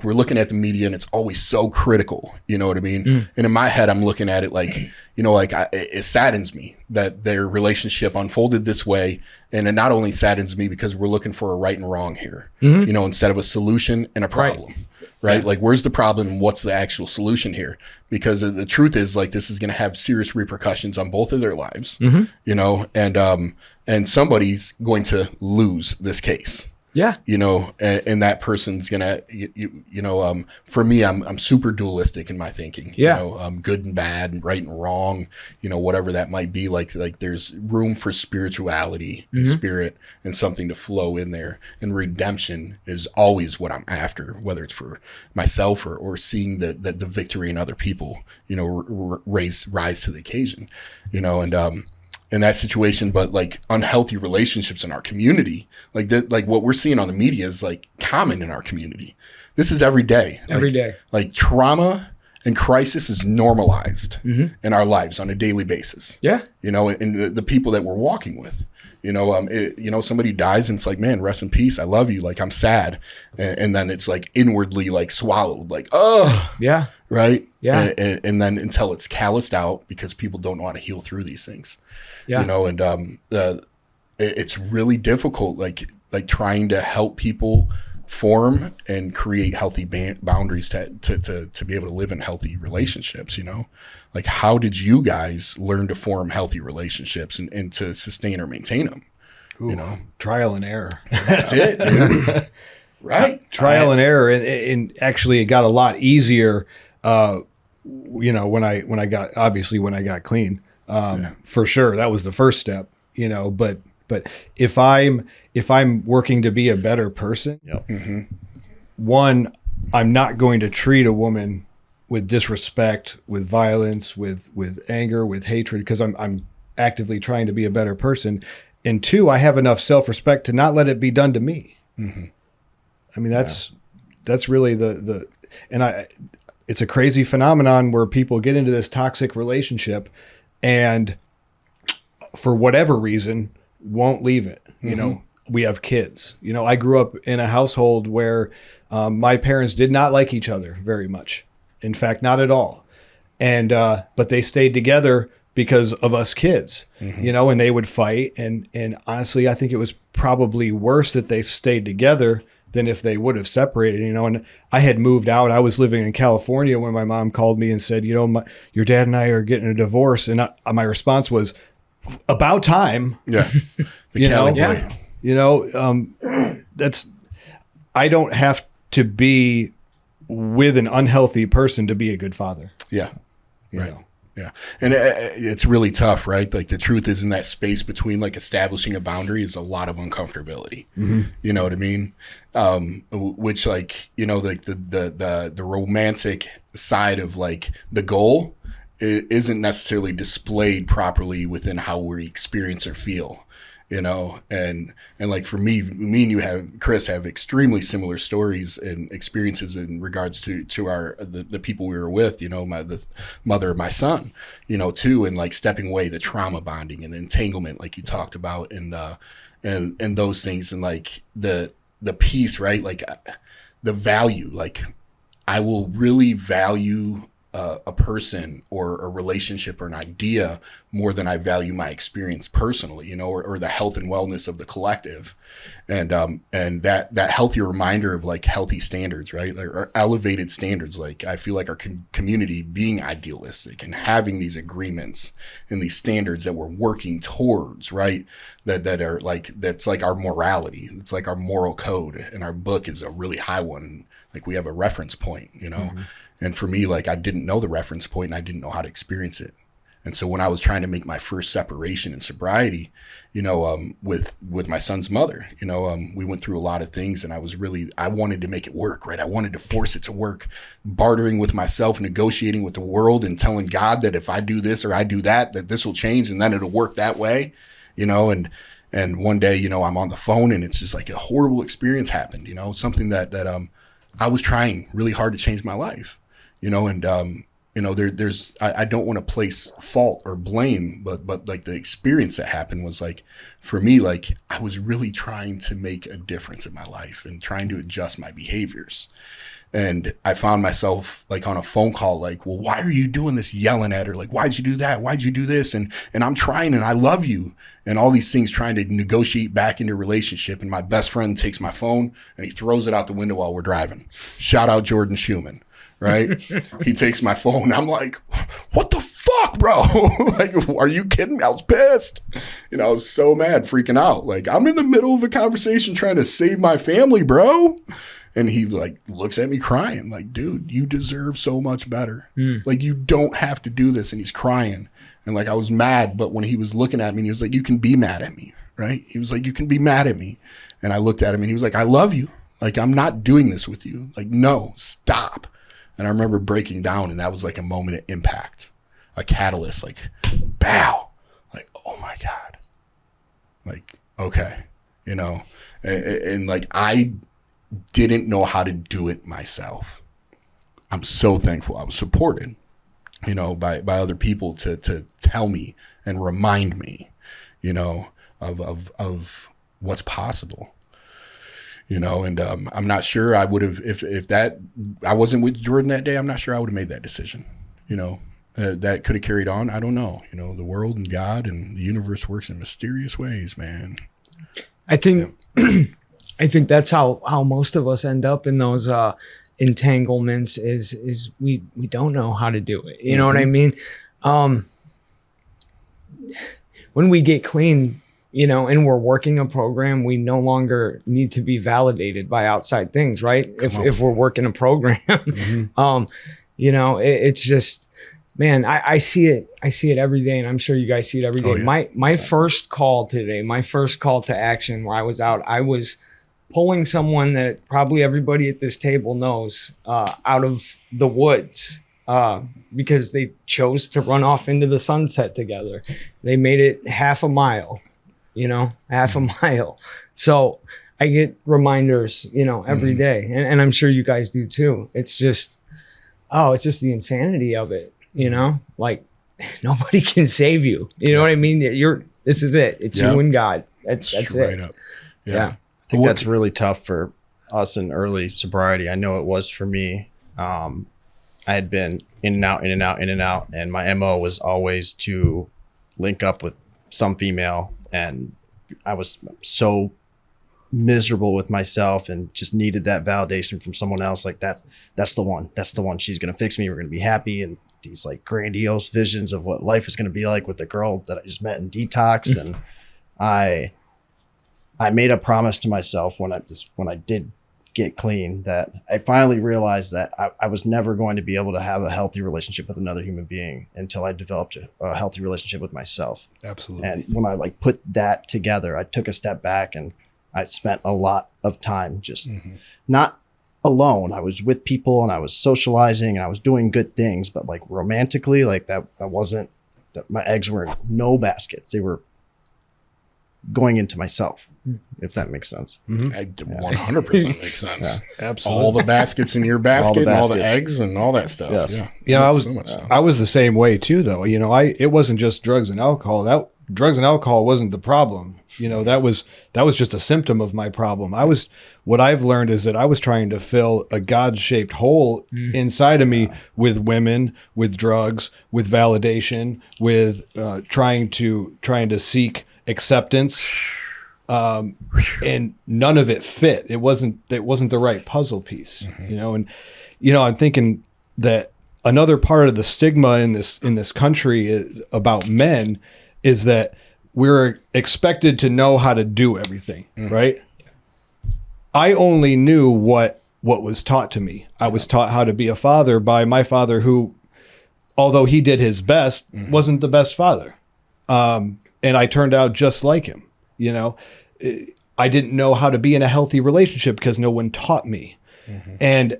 we're looking at the media and it's always so critical, you know what I mean? And in my head, I'm looking at it like, it saddens me that their relationship unfolded this way. And it not only saddens me because we're looking for a right and wrong here, instead of a solution and a problem. Right. Yeah. Like, where's the problem? And what's the actual solution here? Because the truth is, like, this is going to have serious repercussions on both of their lives, and somebody's going to lose this case. Yeah. And that person's gonna, for me, I'm super dualistic in my thinking. Yeah. Good and bad and right and wrong, whatever that might be. Like there's room for spirituality and spirit and something to flow in there. And redemption is always what I'm after, whether it's for myself or seeing the victory in other people, rise to the occasion, in that situation. But like unhealthy relationships in our community, like that, like what we're seeing on the media is like common in our community. This is every day. Every day. Like trauma and crisis is normalized in our lives on a daily basis. Yeah. And the people that we're walking with, somebody dies and it's like, man, rest in peace. I love you. Like, I'm sad. And then it's like inwardly like swallowed, like, oh yeah. Right. Yeah. And then until it's calloused out because people don't know how to heal through these things. Yeah. It's really difficult, like trying to help people form and create healthy boundaries to be able to live in healthy relationships. Like, how did you guys learn to form healthy relationships and to sustain or maintain them? Ooh, trial and error. That's it, dude. Right. Trial and error. And actually it got a lot easier, when I got clean. For sure. That was the first step, but if I'm working to be a better person, one, I'm not going to treat a woman with disrespect, with violence, with anger, with hatred, because I'm actively trying to be a better person. And two, I have enough self-respect to not let it be done to me. I mean, that's really it's a crazy phenomenon where people get into this toxic relationship and for whatever reason won't leave it. We have kids. I grew up in a household where my parents did not like each other very much. In fact, not at all. And but they stayed together because of us kids, and they would fight. And honestly, I think it was probably worse that they stayed together than if they would have separated, and I had moved out. I was living in California when my mom called me and said, your dad and I are getting a divorce. And my response was, about time. Yeah. The Cali boy. I don't have to be with an unhealthy person to be a good father. Yeah. Right. Yeah. And it's really tough, right? Like the truth is in that space between like establishing a boundary is a lot of uncomfortability. You know what I mean? Which like, like the romantic side of like the goal isn't necessarily displayed properly within how we experience or feel, and like for me and Chris have extremely similar stories and experiences in regards to the people we were with, the mother of my son, too, and like stepping away, the trauma bonding and the entanglement, like you talked about, and those things, and like the piece, right? Like the value, like I will really value a person or a relationship or an idea more than I value my experience personally, you know, or the health and wellness of the collective. And that healthy reminder of like healthy standards, right? Like, or elevated standards. Like I feel like our community being idealistic and having these agreements and these standards that we're working towards, right? That are like, that's like our morality. It's like our moral code, and our book is a really high one. Like we have a reference point, you know? Mm-hmm. And for me, like I didn't know the reference point and I didn't know how to experience it. And so when I was trying to make my first separation and sobriety, you know, with my son's mother, you know, we went through a lot of things, and I wanted to make it work, right? I wanted to force it to work, bartering with myself, negotiating with the world, and telling God that if I do this or I do that, that this will change and then it'll work that way, you know. And one day, you know, I'm on the phone and it's just like a horrible experience happened, you know, something that I was trying really hard to change my life, you know, and you know, I don't want to place fault or blame, but like the experience that happened was like, for me, like I was really trying to make a difference in my life and trying to adjust my behaviors. And I found myself like on a phone call, like, well, why are you doing this? Yelling at her, like, why'd you do that? Why'd you do this? And I'm trying, and I love you, and all these things, trying to negotiate back into a relationship. And my best friend takes my phone and he throws it out the window while we're driving. Shout out Jordan Schumann. Right? He takes my phone. I'm like, what the fuck, bro? Like, are you kidding me? I was pissed. You know, I was so mad, freaking out. Like, I'm in the middle of a conversation trying to save my family, bro. And he like looks at me crying, like, dude, you deserve so much better. Like, you don't have to do this. And he's crying. And like, I was mad. But when he was looking at me, and he was like, you can be mad at me, right? He was like, you can be mad at me. And I looked at him and he was like, I love you. Like, I'm not doing this with you. Like, no, stop. And I remember breaking down, and that was like a moment of impact, a catalyst, like, bow, like, oh my God, like, okay, you know, and like, I didn't know how to do it myself. I'm so thankful I was supported, you know, by other people to tell me and remind me, you know, of what's possible. You know, and I'm not sure I would have, if that, I wasn't with Jordan that day, I'm not sure I would have made that decision. You know, that could have carried on. I don't know. You know, the world and God and the universe works in mysterious ways, man. I think, I think that's how most of us end up in those entanglements is we don't know how to do it. You know what I mean? When we get clean, you know, and we're working a program, we no longer need to be validated by outside things, right? If we're working a program, you know, it's just, man, I see it every day, and I'm sure you guys see it every day. Oh, yeah. My first call today, my first call to action where I was out, I was pulling someone that probably everybody at this table knows out of the woods because they chose to run off into the sunset together. They made it half a mile. You know, half a mile. So I get reminders, you know, every day. And I'm sure you guys do too. It's just, it's just the insanity of it, you know? Like, nobody can save you. You know what I mean? This is it. It's you and God. That's it. Right up. Yeah. I think that's really tough for us in early sobriety. I know it was for me. I had been in and out, and my MO was always to link up with some female. And I was so miserable with myself and just needed that validation from someone else. Like that's the one. She's going to fix me. We're going to be happy. And these like grandiose visions of what life is going to be like with the girl that I just met in detox. And I made a promise to myself when I did get clean that I finally realized that I was never going to be able to have a healthy relationship with another human being until I developed a healthy relationship with myself. Absolutely. And when I like put that together, I took a step back and I spent a lot of time just not alone. I was with people and I was socializing and I was doing good things, but like romantically, like that my eggs were in no baskets. They were going into myself, if that makes sense. 100% makes sense. Yeah. Absolutely. All the baskets in your basket, and all the eggs and all that stuff. Yes. Yeah. I was the same way too, though. You know, it wasn't just drugs and alcohol. drugs and alcohol wasn't the problem. You know, that was just a symptom of my problem. What I've learned is that I was trying to fill a God-shaped hole inside of me with women, with drugs, with validation, with trying to seek acceptance. And none of it fit. It wasn't the right puzzle piece, you know? And, you know, I'm thinking that another part of the stigma in this country about men is that we're expected to know how to do everything, right? I only knew what was taught to me. I was taught how to be a father by my father, who, although he did his best, wasn't the best father. And I turned out just like him. You know, I didn't know how to be in a healthy relationship because no one taught me. And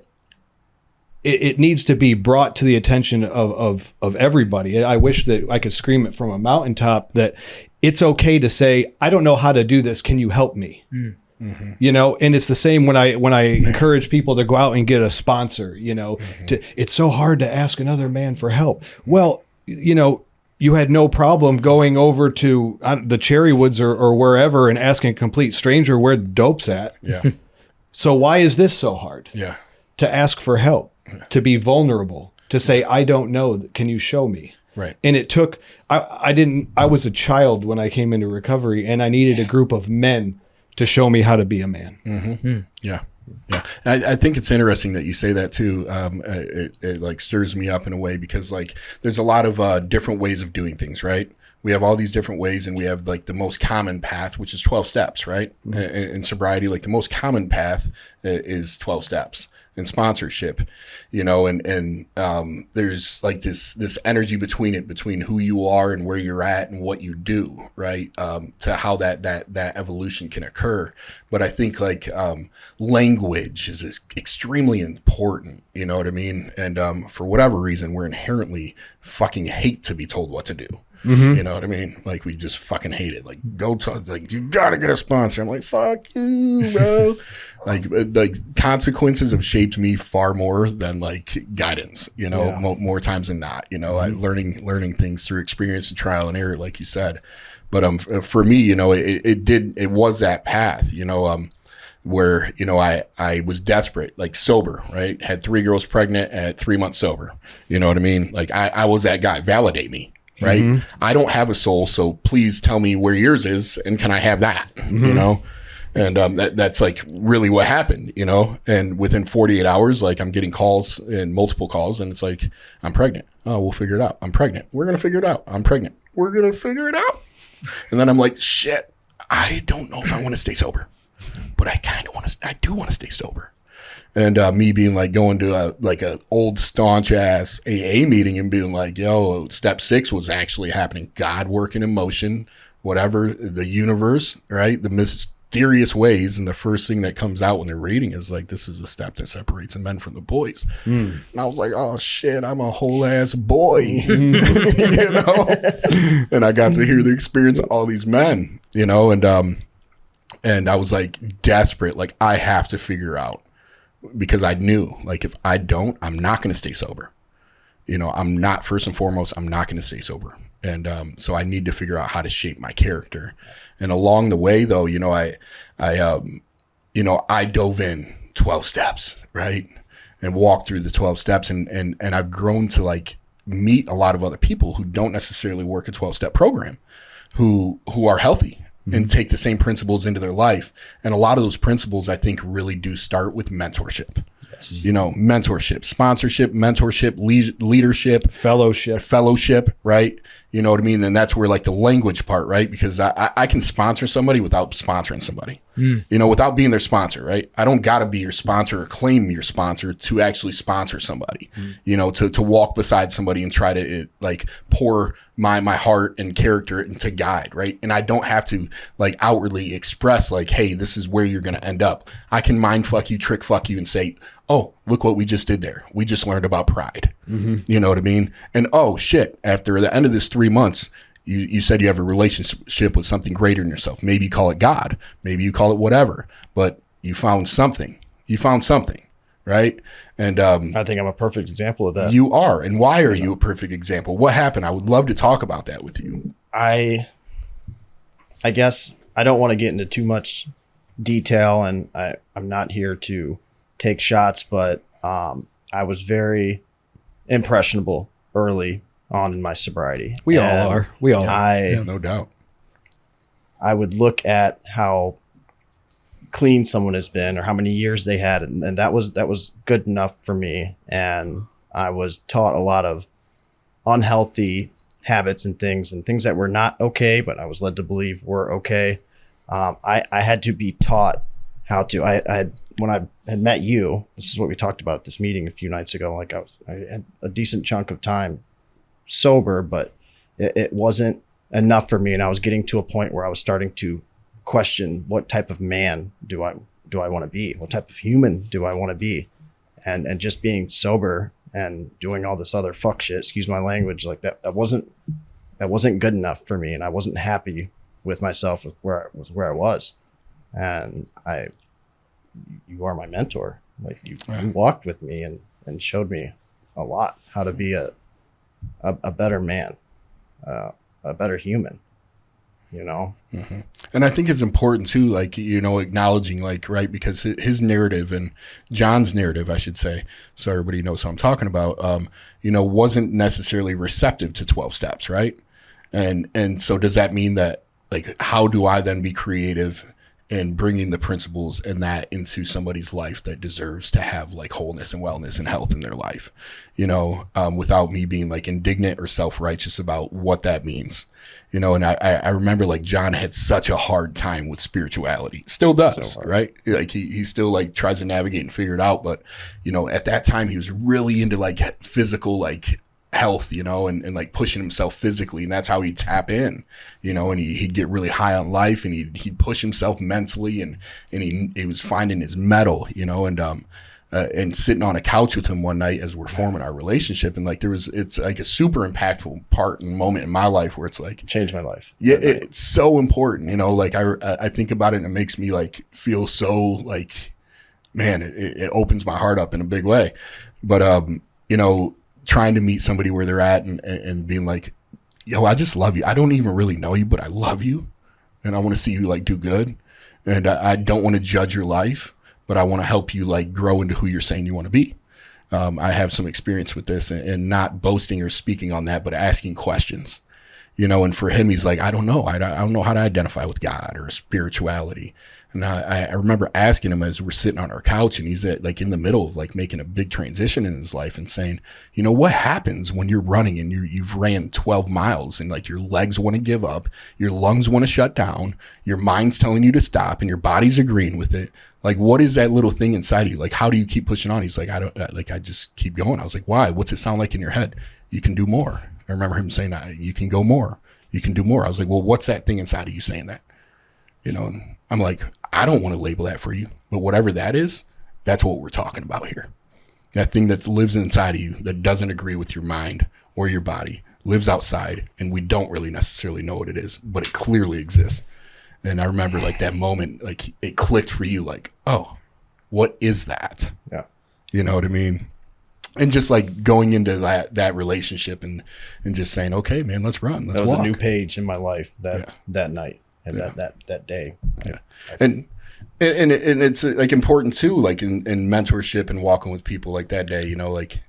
it needs to be brought to the attention of everybody. I wish that I could scream it from a mountaintop that it's okay to say, I don't know how to do this. Can you help me? You know, and it's the same when I encourage people to go out and get a sponsor, you know, it's so hard to ask another man for help. Well, you know, you had no problem going over to the Cherrywoods or wherever and asking a complete stranger where dope's at. Yeah. So why is this so hard? Yeah. To ask for help, to be vulnerable, to say, I don't know. Can you show me? Right. And it took, I was a child when I came into recovery, and I needed a group of men to show me how to be a man. Yeah. Yeah. I think it's interesting that you say that too. It like stirs me up in a way because like there's a lot of different ways of doing things, right? We have all these different ways, and we have like the most common path, which is 12 steps, right? In sobriety, like the most common path is 12 steps. And sponsorship, you know, and there's like this energy between who you are and where you're at and what you do, right? To how that evolution can occur. But I think like language is extremely important, you know what I mean? And for whatever reason, we're inherently fucking hate to be told what to do. You know what I mean? Like we just fucking hate it. Like go talk, like you gotta get a sponsor. I'm like, fuck you, bro. like consequences have shaped me far more than like guidance, you know, more times than not, you know, learning things through experience and trial and error, like you said. But for me, you know, it was that path, you know, where, you know, I was desperate, like sober, right? Had 3 girls pregnant at 3 months sober. You know what I mean? Like I was that guy. Validate me. Right. I don't have a soul. So please tell me where yours is. And can I have that, you know? And that's like really what happened, you know? And within 48 hours, like I'm getting calls and multiple calls, and it's like, I'm pregnant. Oh, we'll figure it out. I'm pregnant. We're going to figure it out. I'm pregnant. We're going to figure it out. And then I'm like, shit, I don't know if I want to stay sober, but I do want to stay sober. And me being like going to a old staunch ass AA meeting and being like, yo, step 6 was actually happening. God working in motion, whatever, the universe, right? The mysterious ways. And the first thing that comes out when they're reading is like, this is a step that separates the men from the boys. And I was like, oh shit, I'm a whole ass boy, you know? And I got to hear the experience of all these men, you know? And I was like desperate. Like I have to figure out. Because I knew, like, if I don't, I'm not going to stay sober. You know, I'm not, first and foremost, I'm not going to stay sober. And so I need to figure out how to shape my character. And along the way, though, you know, I dove in 12 steps, right? And walked through the 12 steps. And I've grown to, like, meet a lot of other people who don't necessarily work a 12-step program, who are healthy. And take the same principles into their life. And a lot of those principles, I think, really do start with mentorship. Yes. You know, mentorship, sponsorship, mentorship, leadership, fellowship, right? You know what I mean? And that's where like the language part, right? Because I can sponsor somebody without sponsoring somebody, you know, without being their sponsor, right? I don't got to be your sponsor or claim your sponsor to actually sponsor somebody, you know, to walk beside somebody and try to like pour my heart and character into guide, right? And I don't have to like outwardly express like, hey, this is where you're going to end up. I can mind fuck you, trick fuck you and say, oh, look what we just did there. We just learned about pride. You know what I mean? And oh shit, after the end of this 3 months, you said you have a relationship with something greater than yourself. Maybe you call it God. Maybe you call it whatever, but you found something. Right? And I think I'm a perfect example of that. You are. And why are you a perfect example? What happened? I would love to talk about that with you. I I guess I don't want to get into too much detail, and I'm not here to take shots, but I was very impressionable early on in my sobriety. We all are. No doubt. I would look at how clean someone has been or how many years they had, and that was good enough for me. And I was taught a lot of unhealthy habits and things that were not okay, but I was led to believe were okay. I had to be taught how to. When I had met you, this is what we talked about at this meeting a few nights ago. Like I had a decent chunk of time sober, but it wasn't enough for me, and I was getting to a point where I was starting to question, what type of man do I want to be? What type of human do I want to be? And just being sober and doing all this other fuck shit, excuse my language, like that wasn't good enough for me, and I wasn't happy with myself with where I was. And you are my mentor. Like you walked with me and showed me a lot how to be a better man, a better human, you know? Mm-hmm. And I think it's important too, like, you know, acknowledging, like, right, because his narrative and John's narrative, I should say, so everybody knows what I'm talking about, you know, wasn't necessarily receptive to 12 steps, right? And so does that mean that, like, how do I then be creative in bringing the principles and that into somebody's life that deserves to have like wholeness and wellness and health in their life, you know, without me being like indignant or self-righteous about what that means, you know? And I remember like John had such a hard time with spirituality, still does, right? Like he still like tries to navigate and figure it out. But, you know, at that time he was really into like physical, like health, you know, and like pushing himself physically, and that's how he'd tap in, you know, and he'd get really high on life, and he'd push himself mentally, and he was finding his mettle, you know, and sitting on a couch with him one night as we're forming our relationship, and like it's like a super impactful part and moment in my life where it's like changed my life. Yeah, it's so important, you know, like I think about it and it makes me like feel so like, man, it opens my heart up in a big way. But you know, trying to meet somebody where they're at and being like, yo, I just love you. I don't even really know you, but I love you. And I want to see you like do good. And I don't want to judge your life, but I want to help you like grow into who you're saying you want to be. I have some experience with this and not boasting or speaking on that, but asking questions, you know, and for him, he's like, I don't know. I don't know how to identify with God or spirituality. And I remember asking him as we're sitting on our couch, and he's at like in the middle of like making a big transition in his life and saying, you know, what happens when you're running and you've ran 12 miles and like your legs want to give up, your lungs want to shut down, your mind's telling you to stop, and your body's agreeing with it. Like, what is that little thing inside of you? Like, how do you keep pushing on? He's like, I just keep going. I was like, why? What's it sound like in your head? You can do more. I remember him saying, you can go more. You can do more. I was like, well, what's that thing inside of you saying that? You know, and I'm like, I don't want to label that for you, but whatever that is, that's what we're talking about here. That thing that lives inside of you that doesn't agree with your mind or your body lives outside, and we don't really necessarily know what it is, but it clearly exists. And I remember like that moment, like it clicked for you, like, oh, what is that? Yeah. You know what I mean? And just like going into that relationship and just saying, okay, man, let's run. Let's That was walk. a new page in my life that night and that day. Yeah. And it's like important too, like in mentorship and walking with people like that day, you know, like,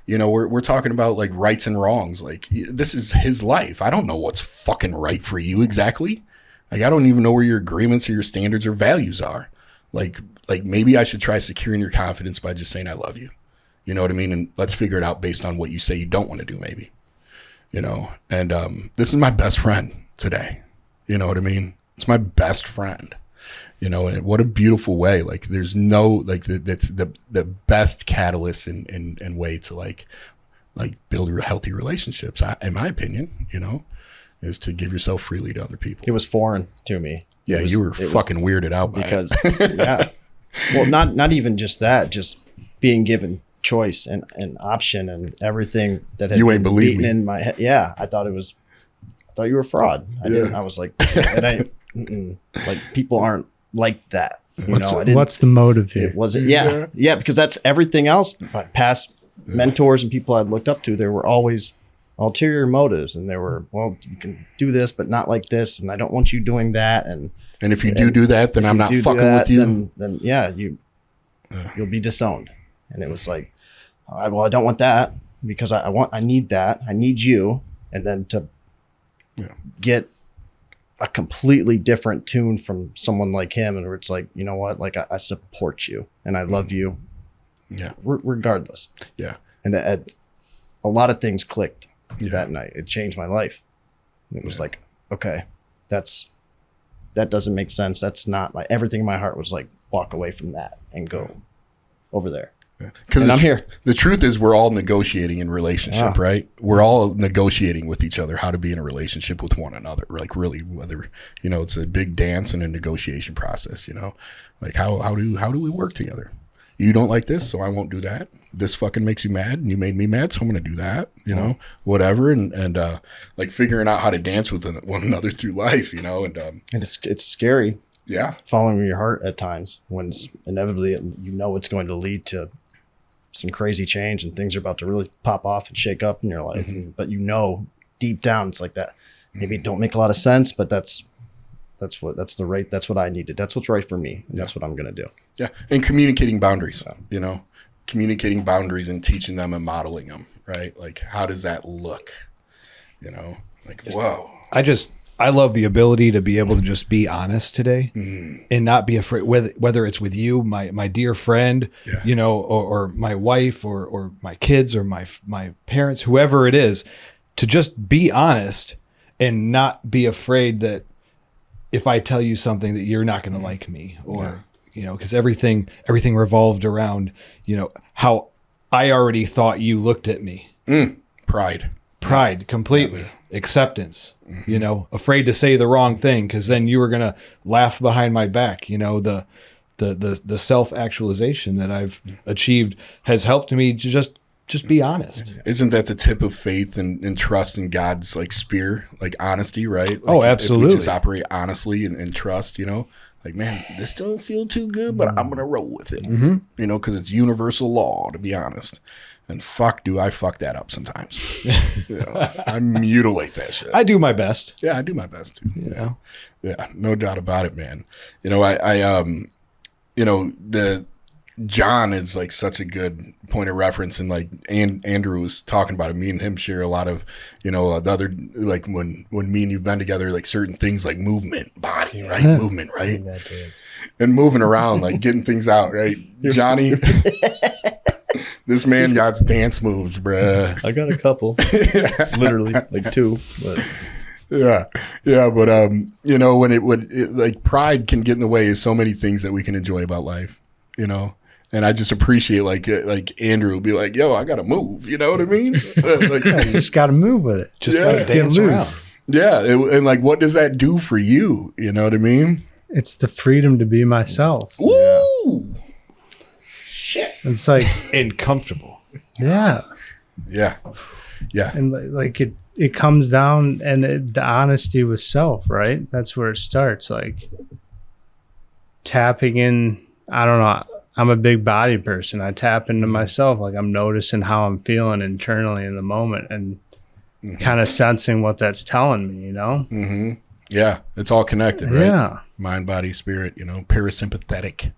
you know, we're talking about like rights and wrongs. Like, this is his life. I don't know what's fucking right for you exactly. Like, I don't even know where your agreements or your standards or values are. Like maybe I should try securing your confidence by just saying, I love you. You know what I mean? And let's figure it out based on what you say you don't want to do, maybe, you know? And, this is my best friend today. You know what I mean? It's my best friend, you know, and what a beautiful way. Like, there's no, like, that's the best catalyst and way to like build healthy relationships, in my opinion, you know, is to give yourself freely to other people. It was foreign to me. Yeah, you were fucking weirded out by because, it. yeah. Well, not even just that, just being given choice and option and everything that had You ain't been believe beaten me. in my head. Yeah, I thought you were a fraud. I didn't. I was like, like people aren't like that. You know, I didn't. What's the motive here? It wasn't. Yeah, because that's everything else. My past mentors and people I'd looked up to, they were always ulterior motives, and they were, well, you can do this, but not like this, and I don't want you doing that, and if you do that, then I'm not fucking with you. Then yeah, you'll be disowned. And it was like, I don't want that because I need that. I need you, and then to get a completely different tune from someone like him, and where it's like, you know what, like I support you and I love you, regardless. Yeah, and a lot of things clicked that night. It changed my life. And it was like, okay, that doesn't make sense. That's not everything in my heart was like, walk away from that and go over there. Because I'm here. The truth is, we're all negotiating in relationship, right? We're all negotiating with each other how to be in a relationship with one another. Like, really, whether it's a big dance and a negotiation process. Like how do we work together? You don't like this, so I won't do that. This fucking makes you mad, and you made me mad, so I'm going to do that. Whatever, and like figuring out how to dance with one another through life. And it's scary. Yeah, following your heart at times when inevitably it's going to lead to some crazy change and things are about to really pop off and shake up in your life. But deep down it's like that. Maybe it don't make a lot of sense, but that's what I needed. That's what's right for me. And that's what I'm going to do. Yeah. And communicating boundaries, communicating boundaries and teaching them and modeling them, right? Like, how does that look? Like, whoa. I love the ability to be able to just be honest today and not be afraid, whether it's with you, my dear friend, or my wife or my kids or my parents, whoever it is, to just be honest and not be afraid that if I tell you something that you're not going to like me, or, because everything revolved around, how I already thought you looked at me. Pride completely. Yeah. Acceptance, afraid to say the wrong thing because then you were going to laugh behind my back. The self-actualization that I've achieved has helped me to just be honest. Isn't that the tip of faith and trust in God's like spear, like honesty, right? Like, absolutely. If we just operate honestly and trust, like, man, this don't feel too good, but I'm going to roll with it, because it's universal law, to be honest. And do I fuck that up sometimes. I mutilate that shit. I do my best. Yeah, I do my best too. Yeah, no doubt about it, man. The John is like such a good point of reference, and like Andrew was talking about it. Me and him share a lot of, the other, like when me and you've been together, like certain things like movement, body, right? Movement, right? And moving around, like getting things out, right? Johnny. This man got dance moves, bruh. I got a couple, literally like two. But. Yeah, but when like pride can get in the way of so many things that we can enjoy about life, And I just appreciate like Andrew will be like, "Yo, I gotta move," you know what I mean? You just gotta move with it. Just gotta dance around. Yeah, and like, what does that do for you? You know what I mean? It's the freedom to be myself. Ooh. It's like and comfortable. Yeah. And like it comes down and the honesty with self, right? That's where it starts. Like tapping in. I don't know. I'm a big body person. I tap into myself. Like I'm noticing how I'm feeling internally in the moment and kind of sensing what that's telling me, Mm-hmm. Yeah. It's all connected, right? Yeah. Mind, body, spirit, parasympathetic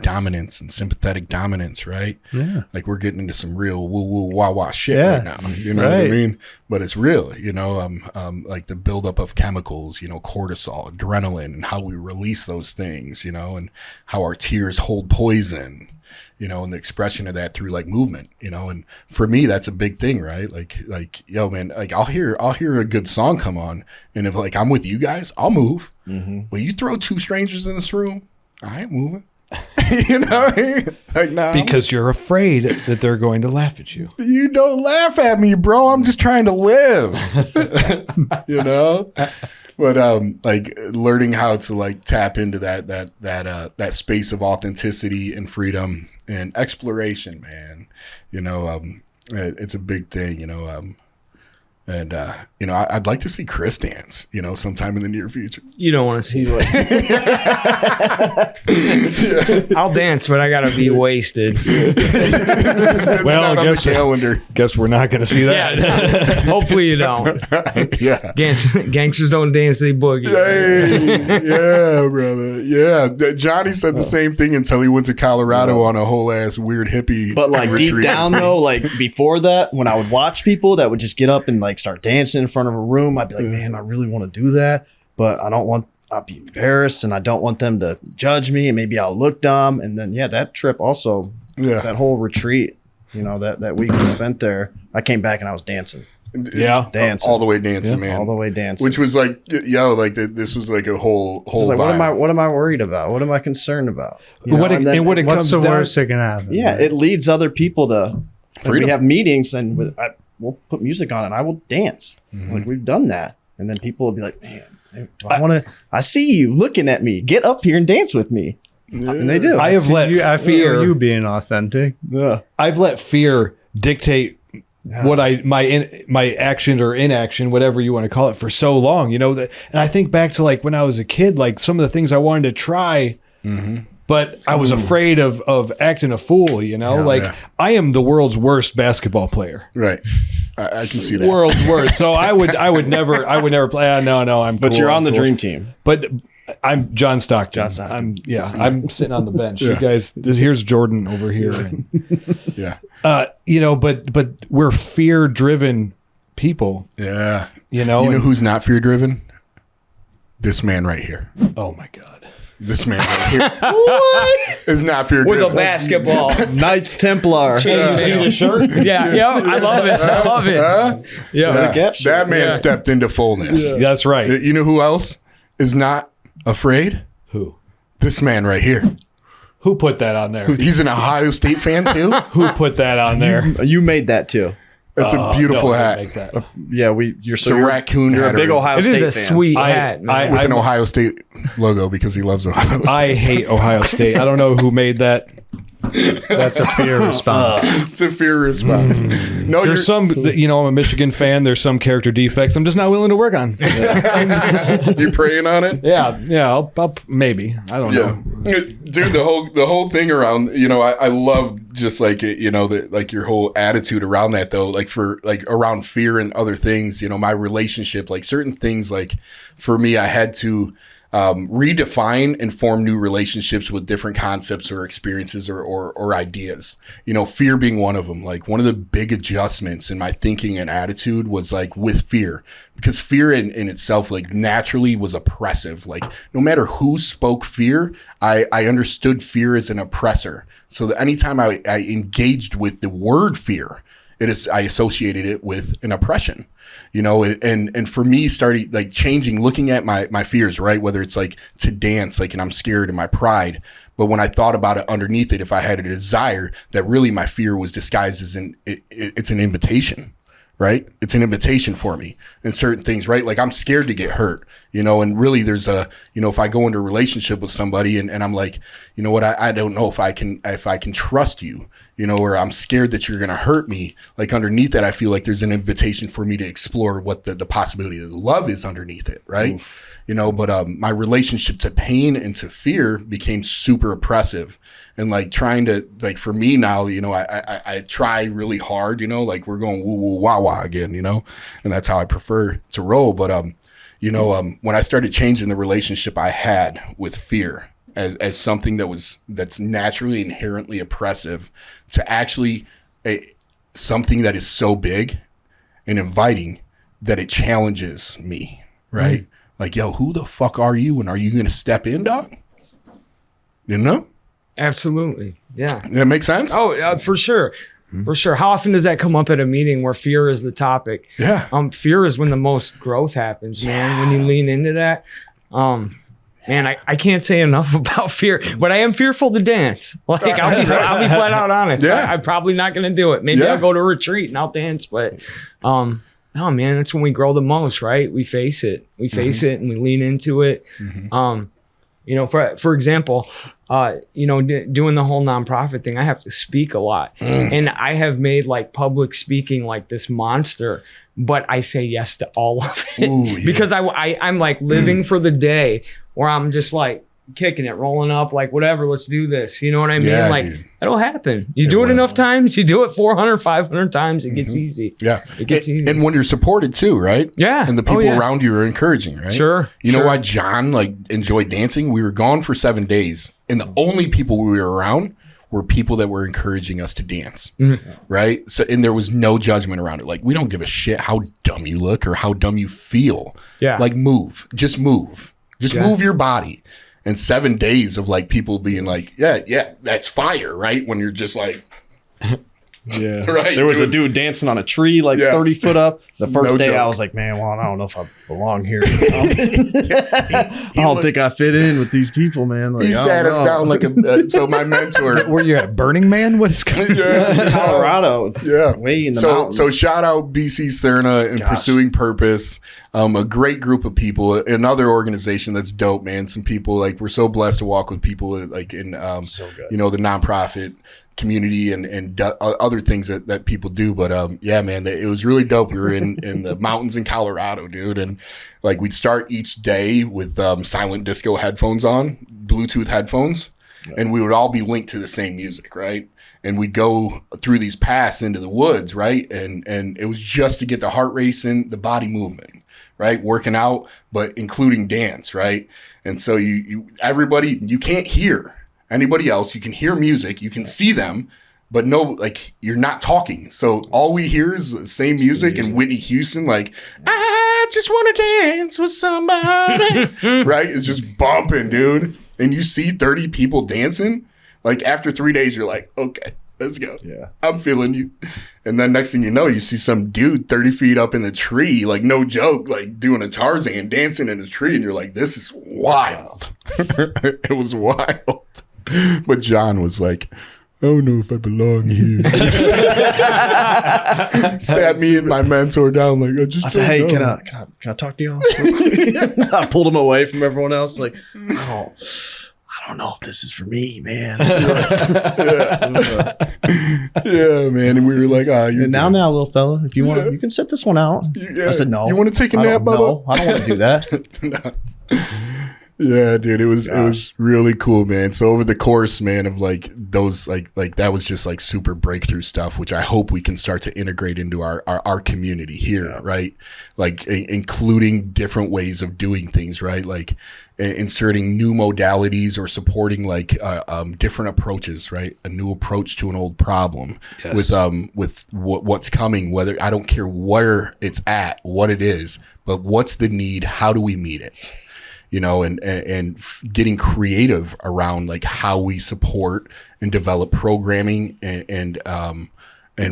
dominance and sympathetic dominance, right? Yeah. Like we're getting into some real woo-woo, wah-wah shit right now. You know what I mean? But it's real, like the buildup of chemicals, cortisol, adrenaline, and how we release those things, and how our tears hold poison, and the expression of that through like movement, and for me, that's a big thing, right? Like, yo, man, like I'll hear a good song come on, and if like I'm with you guys, I'll move. Mm-hmm. But you throw two strangers in this room, I ain't moving. You know what I mean? Like, nah. Because you're afraid that they're going to laugh at you. You don't laugh at me, bro. I'm just trying to live. But like learning how to like tap into that space of authenticity and freedom and exploration, man. It's a big thing. And, I'd like to see Chris dance, sometime in the near future. You don't want to see like I'll dance, but I gotta be wasted. Well, Not on the calendar. Guess we're not going to see that. Yeah, hopefully you don't. Yeah. Gangsters don't dance, they boogie. Hey, yeah, brother. Yeah. Johnny said the same thing until he went to Colorado on a whole ass weird hippie. But like deep retreat. down though, like before that, when I would watch people that would just get up and like start dancing in front of a room, I'd be like, man, I really want to do that, but I'll be embarrassed and I don't want them to judge me and maybe I'll look dumb. And then that trip also, that whole retreat, that week we spent there, I came back and I was dancing. Yeah. Dancing. All the way dancing, man. All the way dancing. Which was like, this was like a whole It's like, vibe. what am I worried about? What am I concerned about? What's the worst that can happen? Yeah, it leads other people to Freedom. we have meetings and we'll put music on and I will dance. Like we've done that. And then people will be like, man, do I want to, I see you looking at me. Get up here and dance with me. And they do. I have let I feel fear. you being authentic. I've let fear dictate what my action or inaction, whatever you want to call it, for so long. And I think back to like when I was a kid, like some of the things I wanted to try. But I was afraid of acting a fool, I am the world's worst basketball player. Right. I can see that. World's worst. So I would never play. No, I'm. But cool, you're on I'm the cool. dream team. But I'm John Stockton. I'm sitting on the bench. You guys, here's Jordan over here. And, Yeah. but we're fear-driven people. Yeah. You know who's not fear driven? This man right here. Oh my God. This man right here is not fear With driven. a basketball. Knights Templar. You see the shirt? Yeah, I love it. I love it. That man stepped into fullness. Yeah. That's right. You know who else is not afraid? Who? This man right here. Who put that on there? He's an Ohio State fan too. Who put that on there? You made that too. That's a beautiful No, I hat. didn't make that. Yeah, you're It's a raccoon You're hat a big or- Ohio It State is a fan. sweet hat, man. with an Ohio State logo because he loves Ohio State. I hate Ohio State. I don't know who made that. That's a fear response. It's a fear response. No, There's some, I'm a Michigan fan. There's some character defects I'm just not willing to work on. you're praying on it. Yeah. I'll maybe. I don't know. Dude, the whole thing around, I love just like your whole attitude around that though, like for like around fear and other things, my relationship, like certain things, like for me, I had to redefine and form new relationships with different concepts or experiences or ideas. Fear being one of them. Like one of the big adjustments in my thinking and attitude was like with fear, because fear in itself, like naturally was oppressive. Like no matter who spoke fear, I understood fear as an oppressor. So that anytime I engaged with the word fear, I associated it with an oppression. And for me, started like changing, looking at my fears, right? Whether it's like to dance, like, and I'm scared and my pride. But when I thought about it underneath it, if I had a desire, that really my fear was disguised as it's an invitation, right? It's an invitation for me in certain things, right? Like I'm scared to get hurt, and really there's if I go into a relationship with somebody and I'm like, you know what, I don't know if I can trust you, or I'm scared that you're going to hurt me. Like underneath that, I feel like there's an invitation for me to explore what the possibility of love is underneath it. Right. Oof. But my relationship to pain and to fear became super oppressive, and like trying to, like, for me now, I try really hard, like we're going woo woo wah wah again, and that's how I prefer to roll. But, when I started changing the relationship I had with fear as something that's naturally inherently oppressive, to actually something that is so big and inviting that it challenges me, right? Mm-hmm. Like, yo, who the fuck are you? And are you going to step in, dog? Absolutely. Yeah. That makes sense? Oh, for sure. Mm-hmm. For sure. How often does that come up at a meeting where fear is the topic? Yeah. Fear is when the most growth happens, man. When you lean into that. Man, I can't say enough about fear, but I am fearful to dance. Like I'll be flat out honest. Yeah. I'm probably not going to do it. Maybe I'll go to a retreat and I'll dance, but no, man, that's when we grow the most, right? We face it. We face it and we lean into it. Mm-hmm. For example, doing the whole nonprofit thing, I have to speak a lot. And I have made like public speaking like this monster but I say yes to all of it. Ooh, yeah. Because I'm like living for the day where I'm just like kicking it, rolling up, like whatever, let's do this. You know what I mean? Yeah, like dude. that'll happen. You It do it will. enough times, you do it 400, 500 times, it gets easy. Yeah. It gets easy. And when you're supported too, right? Yeah. And the Oh, people yeah. around you are encouraging, right? Sure, You know sure. why John like enjoyed dancing? We were gone for 7 days, and the only people we were around were people that were encouraging us to dance. Right? So, and there was no judgment around it. Like, we don't give a shit how dumb you look or how dumb you feel. Yeah. Like, move. Just move. Just Yeah. move your body. And 7 days of like people being like, yeah, that's fire, right? When you're just like, Yeah. Right, There was a dude. dude dancing on a tree like Yeah. 30 foot up. The first No day joke. I was like, man, Juan, I don't know if I belong here. I don't think I fit in with these people, man. Like, he I don't sat us know. down like so my mentor. Where you at? Burning Man? What is going on? Yeah. Colorado. It's Yeah. way in the so mountains. so shout out BC Cerna and Gosh. Pursuing Purpose, a great group of people, another organization that's dope, man. Some people like we're so blessed to walk with people like in So good. you know, the nonprofit community and other things that people do. But yeah, man, it was really dope. We were in the mountains in Colorado, dude, and like we'd start each day with silent disco headphones on, Bluetooth headphones, and we would all be linked to the same music, right? And we'd go through these paths into the woods, right? And it was just to get the heart racing, the body movement, right? Working out, but including dance, right? And so everybody, you can't hear anybody else. You can hear music, you can see them, but no, like you're not talking. So all we hear is the same music and Whitney Houston, like, I just want to dance with somebody, right? It's just bumping, dude. And you see 30 people dancing. Like after 3 days, you're like, okay, let's go. Yeah. I'm feeling you. And then next thing you know, you see some dude 30 feet up in the tree, like no joke, like doing a Tarzan dancing in a tree. And you're like, this is wild. It was wild. But John was like, I don't know if I belong here. Sat me and my mentor down like, I just I said, don't hey, know. can I talk to y'all? real quick?" I pulled him away from everyone else. Like, oh, I don't know if this is for me, man. Yeah, man. And we were like, you're now, little fella, if you want, Yeah. you can set this one out. Yeah. I said, no. You want to take a I nap, don't, Bubba? no, I don't want to do that. Yeah, dude, it was really cool, man. So over the course, man, of like those like that was just like super breakthrough stuff, which I hope we can start to integrate into our community here, right? Like including different ways of doing things, right? Like inserting new modalities or supporting like different approaches, right? A new approach to an old problem with what's coming. Whether I don't care where it's at, what it is, but what's the need? How do we meet it? You know, and getting creative around like how we support and develop programming and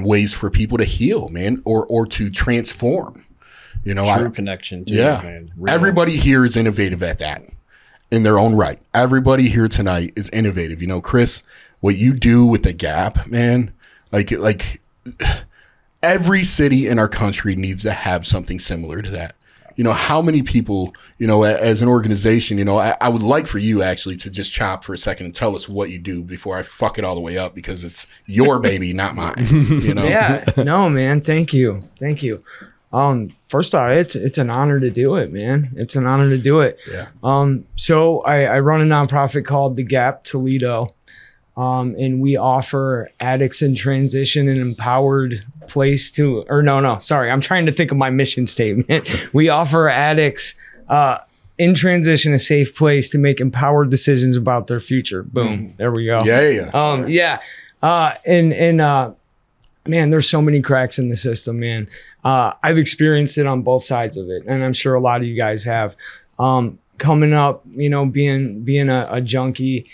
ways for people to heal, man, or to transform. You know, True connection. Too, yeah. man. Real. Everybody here is innovative at that in their own right. Everybody here tonight is innovative. You know, Chris, what you do with the Gap, man, like every city in our country needs to have something similar to that. You know, how many people, you know, as an organization, you know, I would like for you actually to just chop for a second and tell us what you do before I fuck it all the way up, because it's your baby, not mine, you know? Yeah, no, man. Thank you. First off, it's an honor to do it, man. It's an honor to do it. Yeah. So I run a nonprofit called The Gap Toledo. And we offer addicts in transition an empowered place to, I'm trying to think of my mission statement. We offer addicts in transition a safe place to make empowered decisions about their future. Boom. There we go. Yeah. Man, there's so many cracks in the system, man. I've experienced it on both sides of it, and I'm sure a lot of you guys have. Coming up, you know, being a junkie,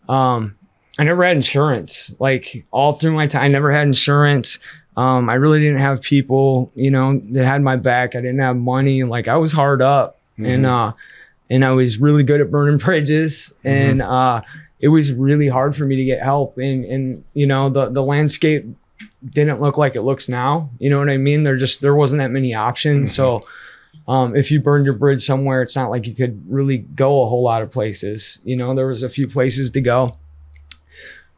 I never had insurance. Like all through my time, I never had insurance. I really didn't have people, you know, that had my back. I didn't have money. Like I was hard up, and I was really good at burning bridges, and it was really hard for me to get help. And you know, the landscape didn't look like it looks now. You know what I mean? There wasn't that many options. So if you burned your bridge somewhere, it's not like you could really go a whole lot of places. You know, there was a few places to go.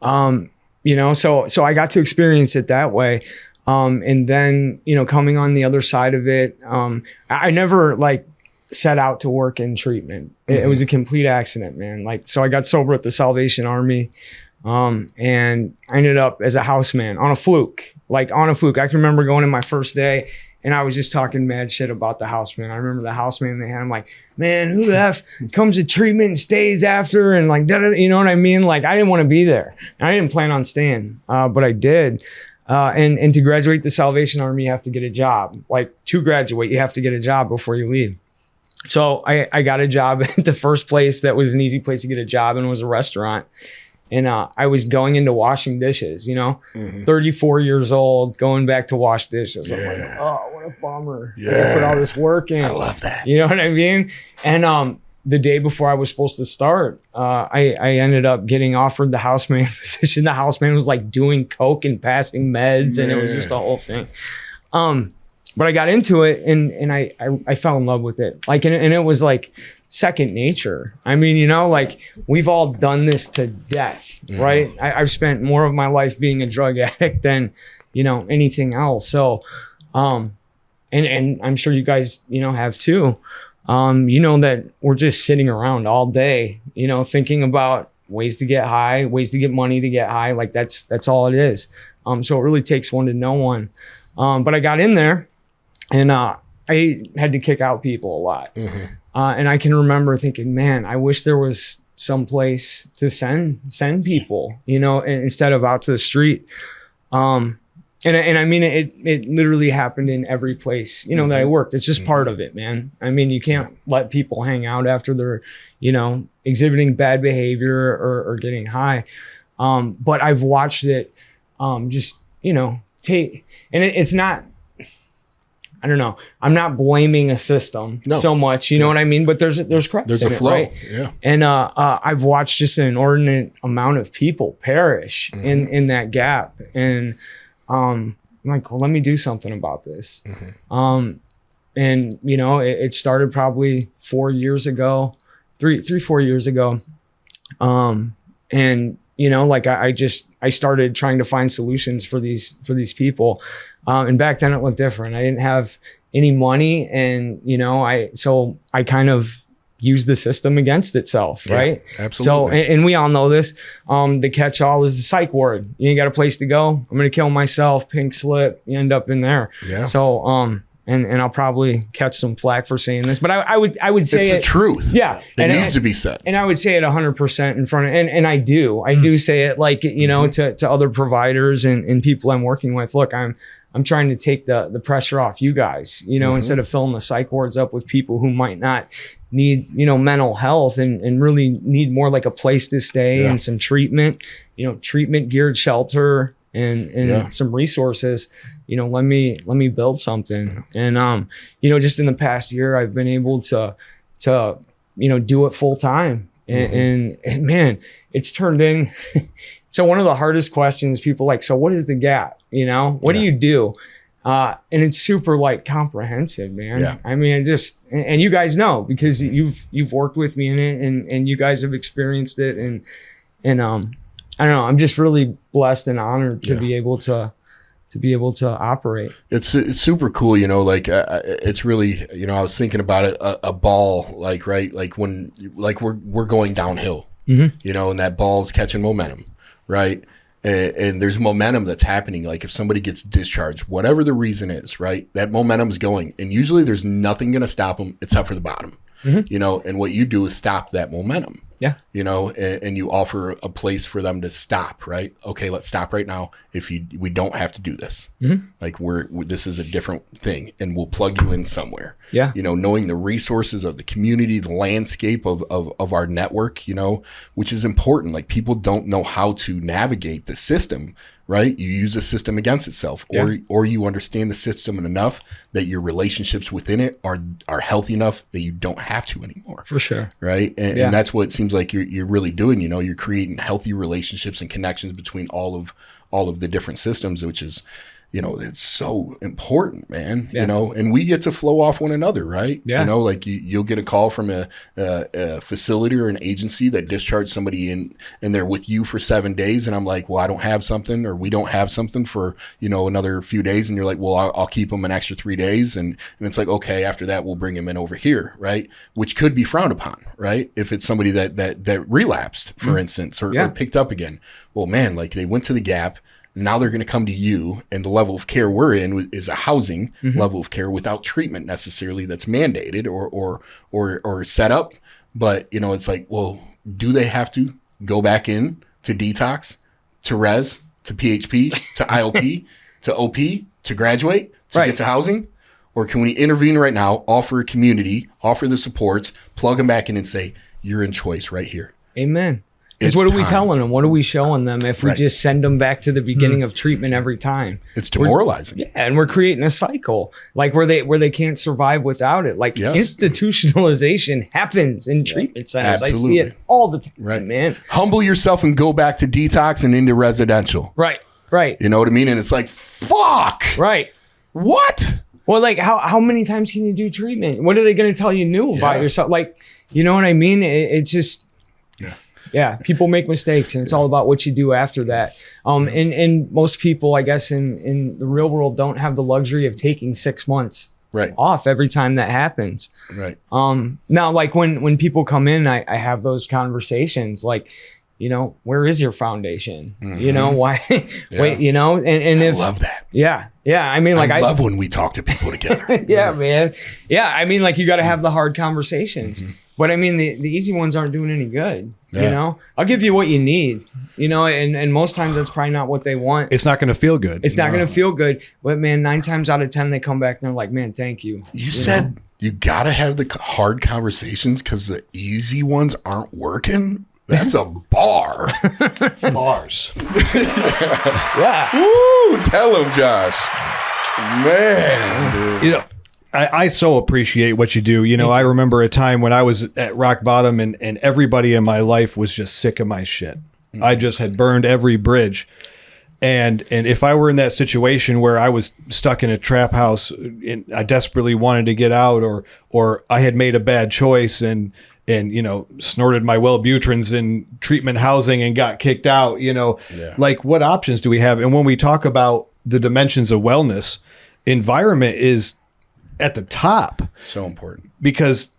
You know, so I got to experience it that way. And then, you know, coming on the other side of it, I never like set out to work in treatment. It was a complete accident, man. Like, so I got sober at the Salvation Army, and I ended up as a houseman on a fluke, I can remember going in my first day and I was just talking mad shit about the houseman. I remember the houseman they had. I'm like, man, who the F comes to treatment and stays after? And like, you know what I mean? Like, I didn't want to be there. And I didn't plan on staying, but I did. And to graduate the Salvation Army, you have to get a job. Like, to graduate, you have to get a job before you leave. So I got a job at the first place that was an easy place to get a job, and it was a restaurant. And I was going into washing dishes, you know, 34 years old, going back to wash dishes. I'm like, oh, what a bummer. I put all this work in. I love that. You know what I mean? And the day before I was supposed to start, I ended up getting offered the houseman position. The houseman was like doing coke and passing meds, and it was just a whole thing. But I got into it, and I fell in love with it. Like, and it was like second nature. I mean, you know, like, we've all done this to death, right? I've spent more of my life being a drug addict than, you know, anything else. So, and I'm sure you guys, you know, have too. You know, that we're just sitting around all day, you know, thinking about ways to get high, ways to get money to get high. Like, that's all it is. So it really takes one to know one. But I got in there, and I had to kick out people a lot. And I can remember thinking, man, I wish there was some place to send people, you know, instead of out to the street. And I mean, it literally happened in every place, you know, that I worked. It's just part of it, man. I mean, you can't let people hang out after they're, you know, exhibiting bad behavior or getting high. But I've watched it just, you know, it's not, I don't know. I'm not blaming a system so much, you know what I mean? But there's cracks There's in a flow, it, right? And I've watched just an inordinate amount of people perish in that gap. And I'm like, well, let me do something about this. And you know, it started probably 4 years ago, 4 years ago. And you know, like I started trying to find solutions for these people. And back then it looked different. I didn't have any money, and you know, I kind of used the system against itself, right? Absolutely. So, and we all know this. The catch-all is the psych ward. You ain't got a place to go. I'm gonna kill myself. Pink slip. You end up in there. Yeah. So, and I'll probably catch some flack for saying this, but I would say it's the truth. Yeah, it needs to be said. And I would say it 100% in front of, and I do say it, like, you know, to other providers and people I'm working with. Look, I'm trying to take the pressure off you guys, you know, instead of filling the psych wards up with people who might not need, you know, mental health and really need more like a place to stay and some treatment, you know, treatment geared shelter and some resources. You know, let me build something. And you know, just in the past year, I've been able to you know, do it full time. And man, it's turned in. So one of the hardest questions people like, so what is the gap? You know, what do you do? And it's super like comprehensive, man. Yeah. I mean, and you guys know, because you've worked with me in it, and you guys have experienced it. And I don't know, I'm just really blessed and honored to be able to operate. It's super cool, you know, like it's really, you know, I was thinking about it, a ball, like, right. Like when, like we're going downhill, you know, and that ball's catching momentum. Right. And there's momentum that's happening. Like if somebody gets discharged, whatever the reason is, right, that momentum's going. And usually there's nothing going to stop them except for the bottom, you know, and what you do is stop that momentum. Yeah. You know, and you offer a place for them to stop, right? Okay, let's stop right now. We don't have to do this. Like this is a different thing, and we'll plug you in somewhere. Yeah. You know, knowing the resources of the community, the landscape of our network, you know, which is important. Like people don't know how to navigate the system, right? You use the system against itself, or you understand the system enough that your relationships within it are healthy enough that you don't have to anymore. For sure. Right. And that's what it seems like you're really doing. You know, you're creating healthy relationships and connections between all of the different systems, which is you know, it's so important, man, you know, and we get to flow off one another, right? Yeah. You know, like you'll get a call from a facility or an agency that discharged somebody and they're with you for 7 days. And I'm like, well, I don't have something, or we don't have something for, you know, another few days. And you're like, well, I'll keep them an extra 3 days. And it's like, okay, after that, we'll bring them in over here. Right. Which could be frowned upon, right? If it's somebody that relapsed, for instance, or picked up again. Well, man, like they went to the Gap. Now they're going to come to you, and the level of care we're in is a housing level of care without treatment necessarily that's mandated or set up. But, you know, it's like, well, do they have to go back in to detox, to res, to PHP, to IOP, to OP, to graduate, to get to housing? Or can we intervene right now, offer a community, offer the supports, plug them back in and say, you're in choice right here. Amen. Because what are we telling them? What are we showing them if we just send them back to the beginning of treatment every time? It's demoralizing. And we're creating a cycle like where they can't survive without it. Like institutionalization happens in treatment centers. Absolutely. I see it all the time, man. Humble yourself and go back to detox and into residential. Right. You know what I mean? And it's like, fuck. Right. What? Well, like how many times can you do treatment? What are they going to tell you new about yourself? Like, you know what I mean? It's just... Yeah, people make mistakes, and it's all about what you do after that. And most people, I guess, in the real world, don't have the luxury of taking 6 months off every time that happens. Right. Now, like when people come in, I have those conversations, like, you know, where is your foundation? You know, why? Wait, you know, and I if love that. Yeah. I mean, like I love when we talk to people together. Man. Yeah, I mean, like you got to have the hard conversations. But I mean, the easy ones aren't doing any good. You know, I'll give you what you need, you know, and most times that's probably not what they want. It's not going to feel good. It's not going to feel good. But man, 9 times out of 10, they come back and they're like, man, thank you. You said you got to have the hard conversations because the easy ones aren't working. That's a bar. Bars. Yeah. Woo! Tell him, Josh. Man, dude. You know, I so appreciate what you do. You know, I remember a time when I was at rock bottom and everybody in my life was just sick of my shit. I just had burned every bridge. And if I were in that situation where I was stuck in a trap house and I desperately wanted to get out, or I had made a bad choice and you know, snorted my Wellbutrins in treatment housing and got kicked out, you know, like what options do we have? And when we talk about the dimensions of wellness, environment is at the top. So important. Because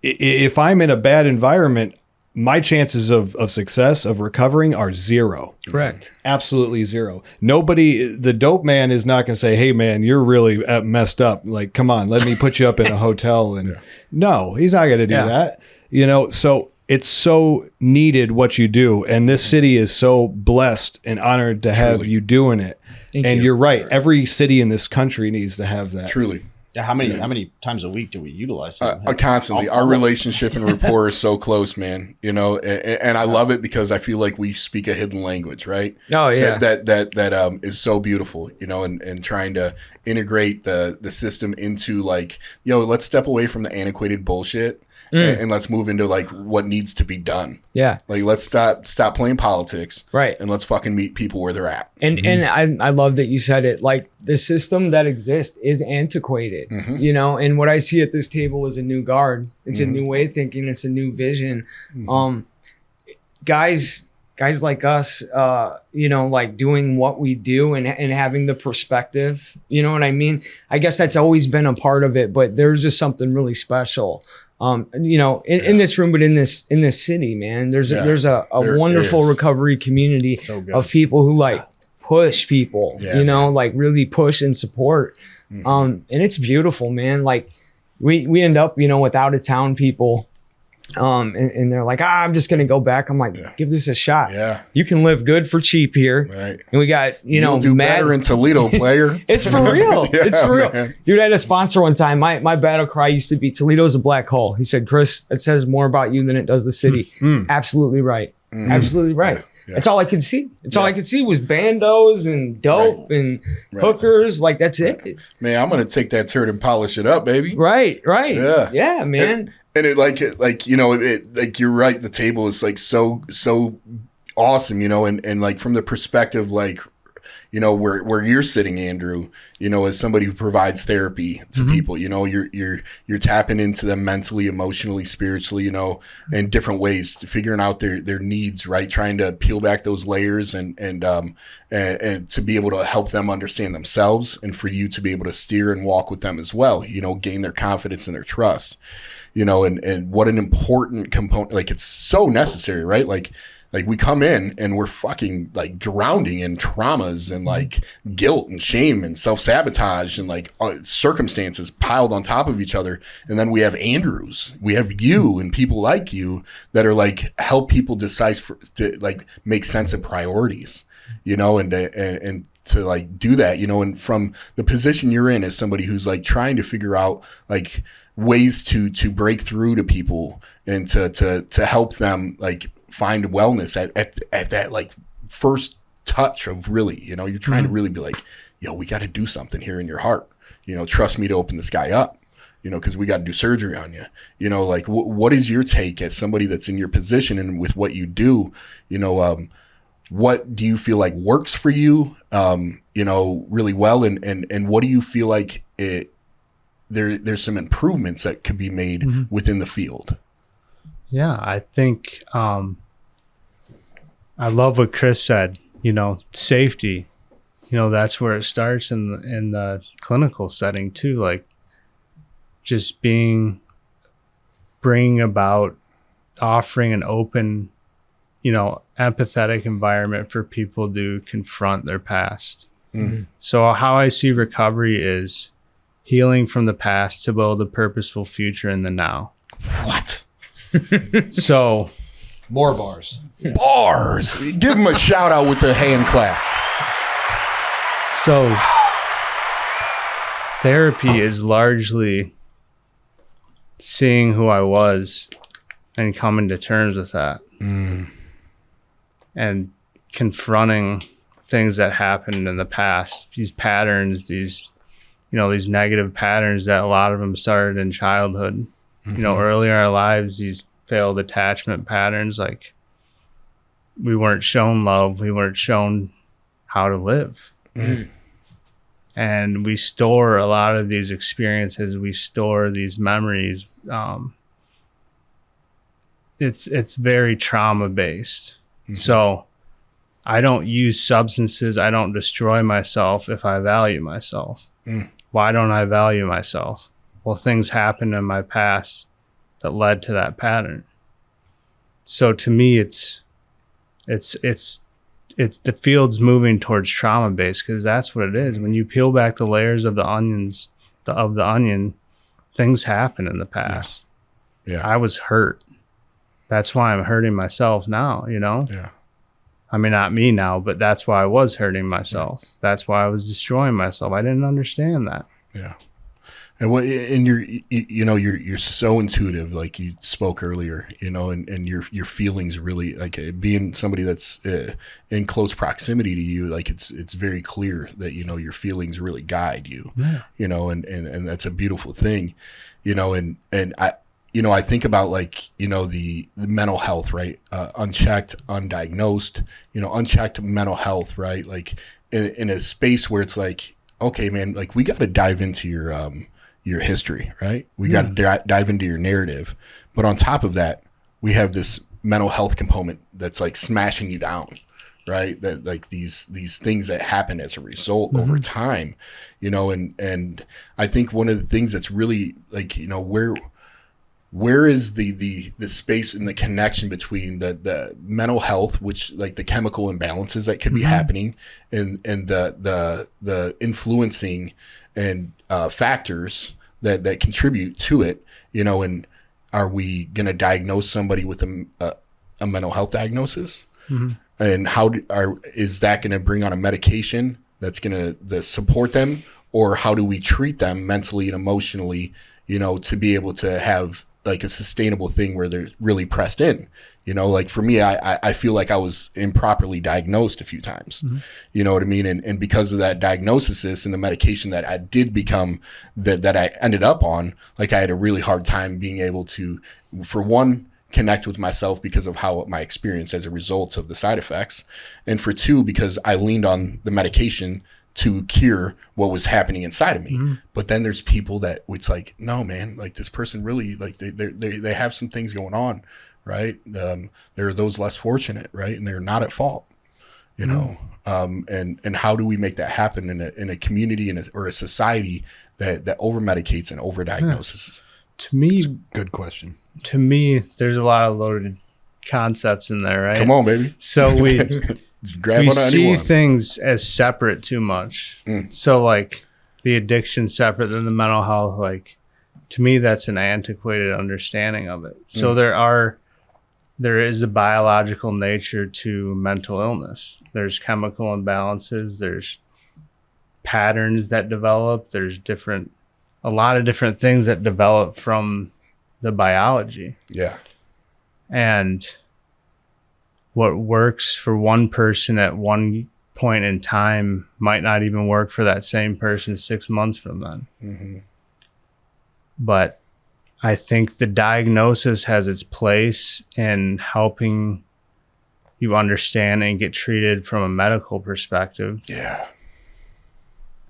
if I'm in a bad environment, my chances of success, of recovering are zero. Correct. Absolutely zero. Nobody, the dope man is not going to say, hey man, you're really messed up. Like, come on, let me put you up in a hotel. And no, he's not going to do that. You know, so it's so needed what you do. And this city is so blessed and honored to have you doing it. And you're right. Every city in this country needs to have that. Truly. How many times a week do we utilize that? Constantly. Our relationship and rapport is so close, man. You know, and I love it because I feel like we speak a hidden language, right? Oh yeah. That is so beautiful, you know, and trying to integrate the system into like, yo, let's step away from the antiquated bullshit. And let's move into like what needs to be done. Yeah. Like let's stop playing politics. Right. And let's fucking meet people where they're at. And I love that you said it. Like the system that exists is antiquated, you know, and what I see at this table is a new guard. It's a new way of thinking. It's a new vision. Guys like us, you know, like doing what we do and having the perspective, you know what I mean? I guess that's always been a part of it, but there's just something really special. You know, in this room, but in this city, man, there's a wonderful recovery community of people who like push people, you know, like really push and support. And it's beautiful, man. Like we end up, you know, with out of town people, and they're like, I'm just going to go back. I'm like, give this a shot. Yeah. You can live good for cheap here. Right. And we got, You'll do better in Toledo, player. It's for real. It's for real. Man. Dude, I had a sponsor one time. My battle cry used to be Toledo's a black hole. He said, Chris, it says more about you than it does the city. Absolutely right. Absolutely right. Yeah. That's all I could see. All I could see was bandos and dope and hookers. Like that's it. Man, I'm going to take that turd and polish it up, baby. Right. Yeah. Yeah, man. And it like, you know, it like you're right. The table is like so awesome, you know, and like from the perspective, like you know, where you're sitting, Andrew, you know, as somebody who provides therapy to people, you know, you're tapping into them mentally, emotionally, spiritually, you know, in different ways, figuring out their needs, right? Trying to peel back those layers and to be able to help them understand themselves, and for you to be able to steer and walk with them as well, you know, gain their confidence and their trust, you know, and what an important component, like it's so necessary, right? Like we come in and we're fucking like drowning in traumas and like guilt and shame and self-sabotage and like circumstances piled on top of each other. And then we have Andrews, we have you and people like you that are like help people decide to like make sense of priorities, you know, and to like do that, you know, and from the position you're in as somebody who's like trying to figure out like ways to break through to people and to help them like find wellness at that like first touch of really, you know, you're trying to really be like, yo, we got to do something here in your heart, you know, trust me to open this guy up, you know, because we got to do surgery on you, you know, like what is your take as somebody that's in your position and with what you do, you know, what do you feel like works for you, you know, really well, and what do you feel like there's some improvements that could be made within the field? Yeah, I think I love what Chris said, you know, safety, you know, that's where it starts in the clinical setting too. Like just bringing about offering an open, you know, empathetic environment for people to confront their past. So how I see recovery is healing from the past to build a purposeful future in the now. What? So More bars. Bars. Give him a shout out with the hand clap. So therapy is largely seeing who I was and coming to terms with that. And confronting things that happened in the past, these patterns, these, you know, these negative patterns that a lot of them started in childhood, you know, early in our lives, these failed attachment patterns, like we weren't shown love, we weren't shown how to live. And we store a lot of these experiences, we store these memories. It's very trauma based. So I don't use substances, I don't destroy myself if I value myself. Why don't I value myself? Well, things happened in my past that led to that pattern. So to me, it's the field's moving towards trauma based, because that's what it is. When you peel back the layers of the onion, things happen in the past. Yeah. I was hurt. That's why I'm hurting myself now, you know? Yeah. I mean, not me now, but that's why I was hurting myself. That's why I was destroying myself. I didn't understand that. Yeah. And you're so intuitive, like you spoke earlier, you know, and your feelings really, like being somebody that's in close proximity to you, like it's very clear that, you know, your feelings really guide you, you know, and that's a beautiful thing, you know, and I think about, like, you know, the mental health, right? Unchecked, undiagnosed, you know, unchecked mental health, right? Like in a space where it's like, okay, man, like we got to dive into your history, right? We got to dive into your narrative. But on top of that, we have this mental health component that's like smashing you down, right? That like these things that happen as a result over time, you know, and I think one of the things that's really like, you know, where is the space and the connection between the mental health, which like the chemical imbalances that could be happening, and the influencing and factors that contribute to it, you know, and are we going to diagnose somebody with a mental health diagnosis? And is that going to bring on a medication that's going to support them, or how do we treat them mentally and emotionally, you know, to be able to have like a sustainable thing where they're really pressed in, you know? Like for me, I feel like I was improperly diagnosed a few times, you know what I mean? And because of that diagnosis and the medication that I did become, that I ended up on, like I had a really hard time being able to, for one, connect with myself because of how my experience as a result of the side effects. And for two, because I leaned on the medication to cure what was happening inside of me. Mm-hmm. But then there's people that it's like, no, man, like this person really, like they have some things going on, right? There are those less fortunate, right? And they're not at fault, you know? And how do we make that happen in a community or a society that over medicates and over diagnoses? To me, that's a good question. To me, there's a lot of loaded concepts in there, right? Come on, baby. So we see things as separate too much. So like the addiction separate than the mental health, like to me, that's an antiquated understanding of it. So there is a biological nature to mental illness. There's chemical imbalances. There's patterns that develop. There's a lot of different things that develop from the biology. Yeah. And what works for one person at one point in time might not even work for that same person 6 months from then. Mm-hmm. But I think the diagnosis has its place in helping you understand and get treated from a medical perspective. Yeah.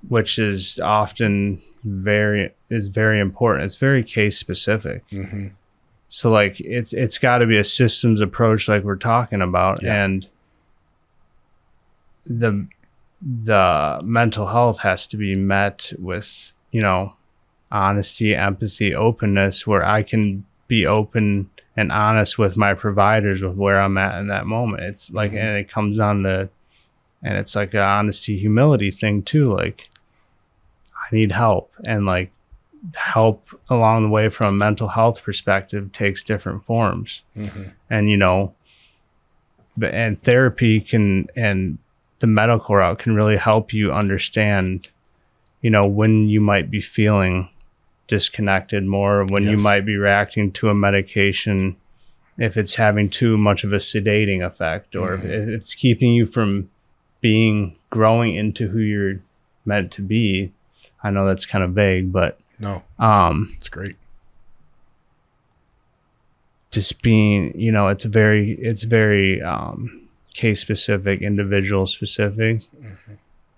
Which is often very important. It's very case specific. Mm-hmm. So like it's got to be a systems approach like we're talking about. Yeah. And the mental health has to be met with, you know, honesty, empathy, openness, where I can be open and honest with my providers with where I'm at in that moment. It's like, and it comes down to, and it's like an honesty, humility thing too. Like I need help, and like help along the way from a mental health perspective takes different forms. And, you know, and therapy and the medical route can really help you understand, you know, when you might be feeling disconnected more, when you might be reacting to a medication, if it's having too much of a sedating effect, or if it's keeping you from growing into who you're meant to be. I know that's kind of vague, but no, it's great. Just being, you know, it's very case specific, individual specific.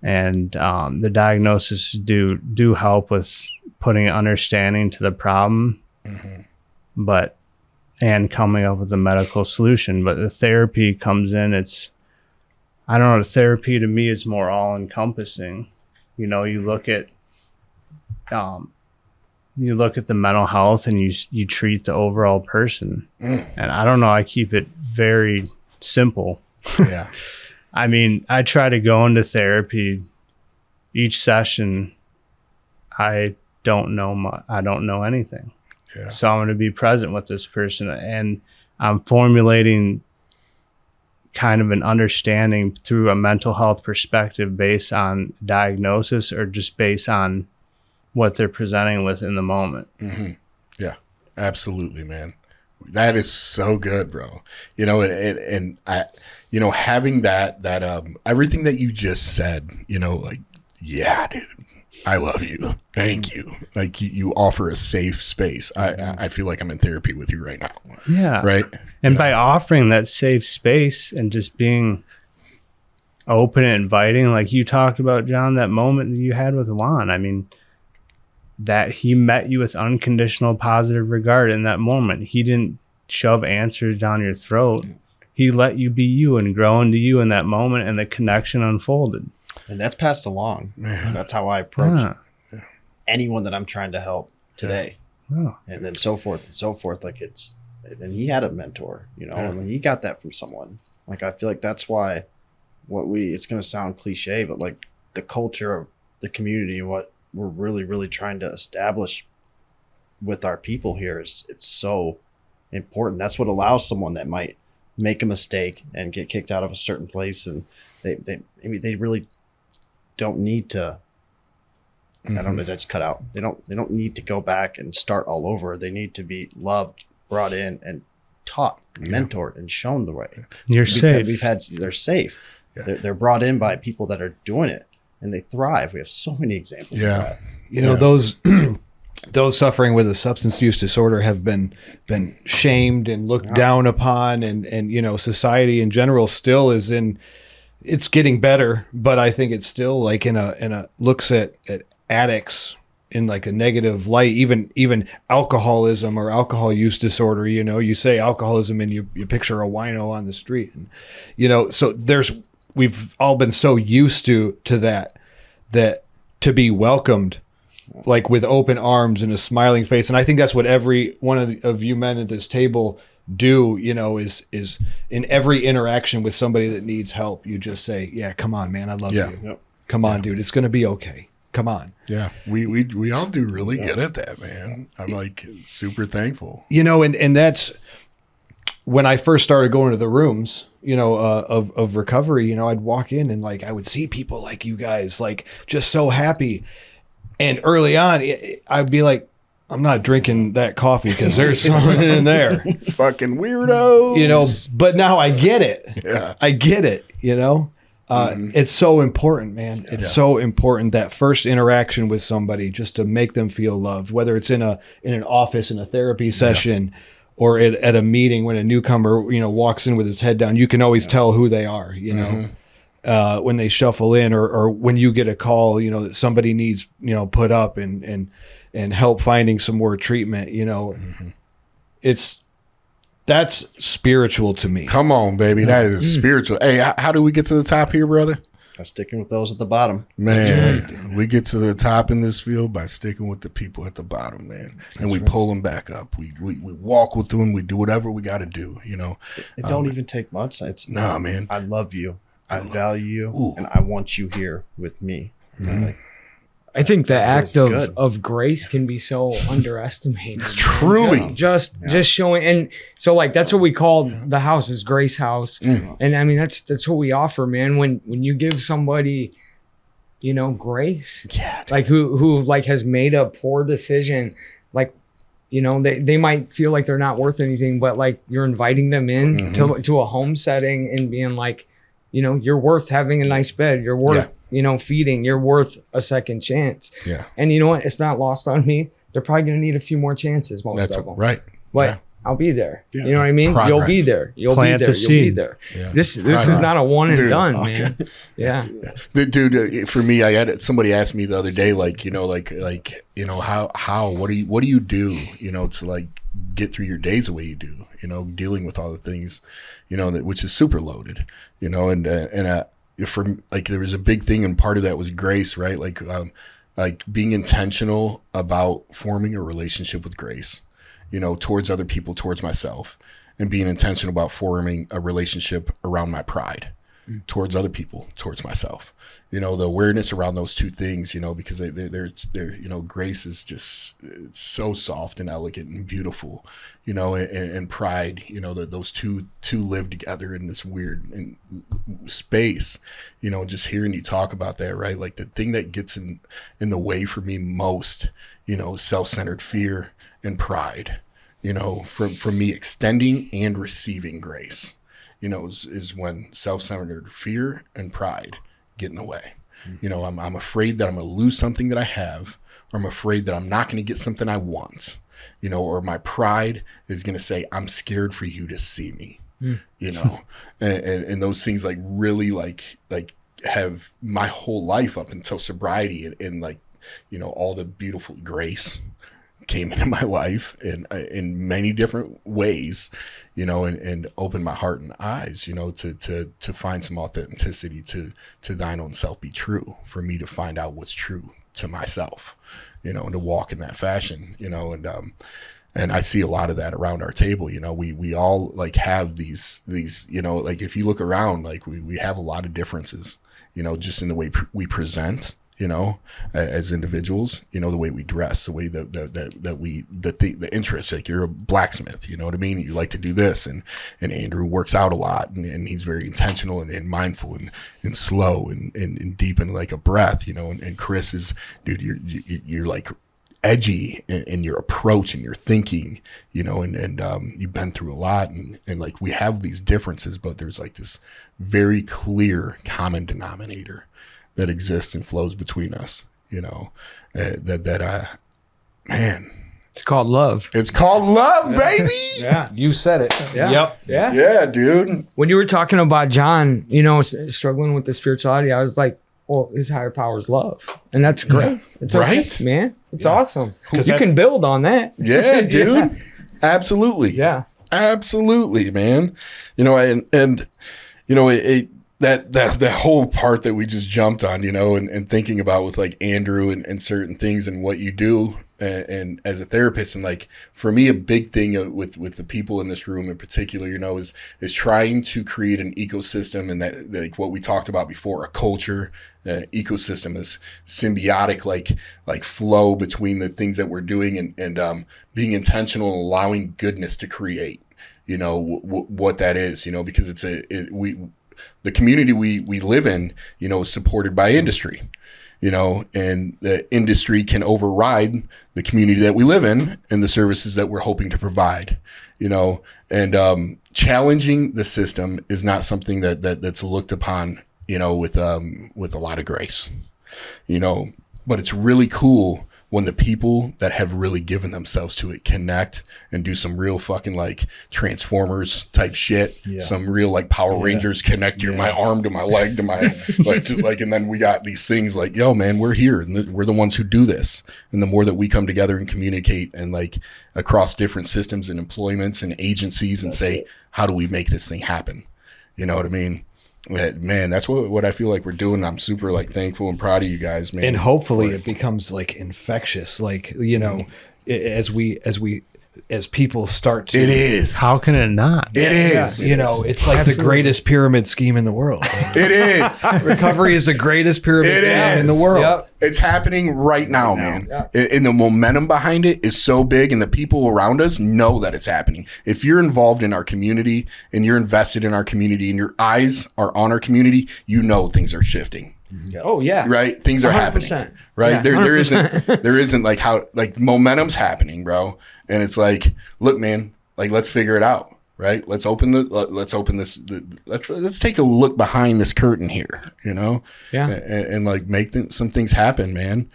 And the diagnosis do help with putting understanding to the problem, and coming up with a medical solution. But the therapy comes in, I don't know, the therapy to me is more all encompassing. You know, you look at the mental health and you treat the overall person. And I don't know, I keep it very simple. Yeah. I mean, I try to go into therapy each session. I don't know anything. Yeah. So I'm going to be present with this person, and I'm formulating kind of an understanding through a mental health perspective based on diagnosis, or just based on what they're presenting with in the moment. Yeah, absolutely, man. That is so good, bro. You know, and I, you know, having that everything that you just said, you know, like, yeah, dude, I love you. Thank you. Like you offer a safe space. I feel like I'm in therapy with you right now. Yeah. Right. And by offering that safe space and just being open and inviting, like you talked about, John, that moment that you had with Juan, I mean, that he met you with unconditional positive regard in that moment. He didn't shove answers down your throat. He let you be you and grow into you in that moment, and the connection unfolded. And that's passed along. Man. That's how I approach anyone that I'm trying to help today. Oh. And then so forth and so forth. Like and he had a mentor, you know, and he got that from someone. Like, I feel like that's why it's going to sound cliche, but like the culture of the community and what we're really, really trying to establish with our people here it's so important. That's what allows someone that might make a mistake and get kicked out of a certain place, and they really don't need to. I don't know. Just cut out. They don't need to go back and start all over. They need to be loved, brought in, and taught, mentored, and shown the way. They're safe. They're safe. Yeah. They're brought in by people that are doing it, and they thrive. We have so many examples of that. You know, those those suffering with a substance use disorder have been shamed and looked down upon, and you know, society in general still is in, it's getting better, but I think it's still like in a looks at addicts in like a negative light, even alcoholism or alcohol use disorder. You know, you say alcoholism and you picture a wino on the street, and you know, so we've all been so used to that to be welcomed like with open arms and a smiling face. And I think that's what every one of you men at this table do, you know, is in every interaction with somebody that needs help, you just say, yeah, come on, man, I love you. Yep. Come on, dude, it's going to be okay. Come on. Yeah. We all do really good at that, man. I'm like super thankful. You know, and that's when I first started going to the rooms, you know, of recovery, you know, I'd walk in and like, I would see people like you guys, like just so happy. And early on, I'd be like, I'm not drinking that coffee because there's something in there. Fucking weirdos. You know, but now I get it. Yeah. I get it, you know. It's so important, man. It's so important, that first interaction with somebody, just to make them feel loved, whether it's in an office, in a therapy session, or at a meeting when a newcomer, you know, walks in with his head down. You can always tell who they are, you know. When they shuffle in, or when you get a call, you know, that somebody needs, you know, put up and help finding some more treatment, you know, that's spiritual to me. Come on, baby. That is spiritual. Hey, how do we get to the top here, brother? By sticking with those at the bottom. Man, we get to the top in this field by sticking with the people at the bottom, man. And we pull them back up. We walk with them. We do whatever we got to do, you know. It don't even take much. It's nah, man. I love you. I value you, and I want you here with me. Like, I think the act of grace can be so underestimated. Truly. Just showing. And so like, that's what we call the house, is Grace House. And I mean, that's what we offer, man. When you give somebody, you know, grace, like who like has made a poor decision, like, you know, they might feel like they're not worth anything, but like you're inviting them in to a home setting and being like, you know, you're worth having a nice bed. You're worth, you know, feeding. You're worth a second chance. Yeah. And you know what? It's not lost on me. They're probably going to need a few more chances, most of them. Right. But I'll be there. Yeah. You know what I mean? Progress. You'll be there. You'll Plant be there. the You'll seed. be there. Yeah. This is not a one and done, man. Yeah. Dude, for me, I had somebody asked me the other day, like, you know, like, you know, what do you do, you know, to like get through your days the way you do, you know, dealing with all the things, you know, which is super loaded, you know, and for like, there was a big thing, and part of that was grace, right? Like being intentional about forming a relationship with grace, you know, towards other people, towards myself, and being intentional about forming a relationship around my pride towards other people, towards myself. You know, the awareness around those two things, you know, because they're you know, grace is just, it's so soft and elegant and beautiful, you know, and pride, you know, those two live together in this weird space, you know. Just hearing you talk about that, right? Like the thing that gets in the way for me most, you know, self-centered fear and pride, you know, from me extending and receiving grace, you know, is when self-centered fear and pride get in the way. You know, I'm afraid that I'm going to lose something that I have, or I'm afraid that I'm not going to get something I want, you know, or my pride is going to say, I'm scared for you to see me, you know, and those things like really like have my whole life up until sobriety and like, you know, all the beautiful grace came into my life in many different ways, you know, and opened my heart and eyes, you know, to find some authenticity, to thine own self be true, for me to find out what's true to myself, you know, and to walk in that fashion, you know, and I see a lot of that around our table. You know, we all like have these, you know, like if you look around, like we have a lot of differences, you know, just in the way we present, you know, as individuals, you know, the way we dress, the way the interest, like you're a blacksmith, you know what I mean? You like to do this, and Andrew works out a lot, and he's very intentional and mindful and slow and deep in like a breath, you know, and Chris is, dude, you're like edgy in your approach and your thinking, you know, and you've been through a lot, and like we have these differences, but there's like this very clear common denominator that exists and flows between us, you know, that man, It's called love. it's called love, baby. Yeah. You said it. Yeah. Yep. Yeah. Yeah, dude. When you were talking about John, you know, struggling with the spirituality, I was like, well, his higher power is love. And that's great. It's okay, Right? man. It's awesome. 'Cause You that- can build on that. Yeah, dude. Yeah. Absolutely. Yeah. Absolutely, man. You know, and you know, that whole part that we just jumped on, you know, and thinking about with like Andrew and certain things and what you do and as a therapist, and like for me, a big thing with the people in this room in particular, you know, is trying to create an ecosystem, and that like what we talked about before, a culture, ecosystem, is symbiotic, like flow between the things that we're doing and being intentional, and allowing goodness to create, you know, what that is, you know, because the community we live in, you know, is supported by industry, you know, and the industry can override the community that we live in and the services that we're hoping to provide, you know, and challenging the system is not something that's looked upon, you know, with a lot of grace, you know, but it's really cool when the people that have really given themselves to it connect and do some real fucking like Transformers type shit, some real like Power Rangers connect my arm to my leg to my like, and then we got these things like, yo, man, we're here and we're the ones who do this. And the more that we come together and communicate and like across different systems and employments and agencies and say, how do we make this thing happen? You know what I mean? Man, that's what I feel like we're doing. I'm super like thankful and proud of you guys, man. And hopefully it becomes like infectious, like, you know, as people start to. It is. How can it not? It is. You know, it's like the greatest pyramid scheme in the world. It is. Recovery is the greatest pyramid It scheme in is. the world. Yep. It's happening right now, man. Yeah. And the momentum behind it is so big, and the people around us know that it's happening. If you're involved in our community and you're invested in our community and your eyes are on our community, you know things are shifting. Oh, yeah. Right? Things are 100%. happening. Right? Yeah, there 100%. isn't like how like momentum's happening, bro. And it's like, look, man, like let's figure it out. Right? Let's take a look behind this curtain here, you know? Yeah. And like make some things happen, man.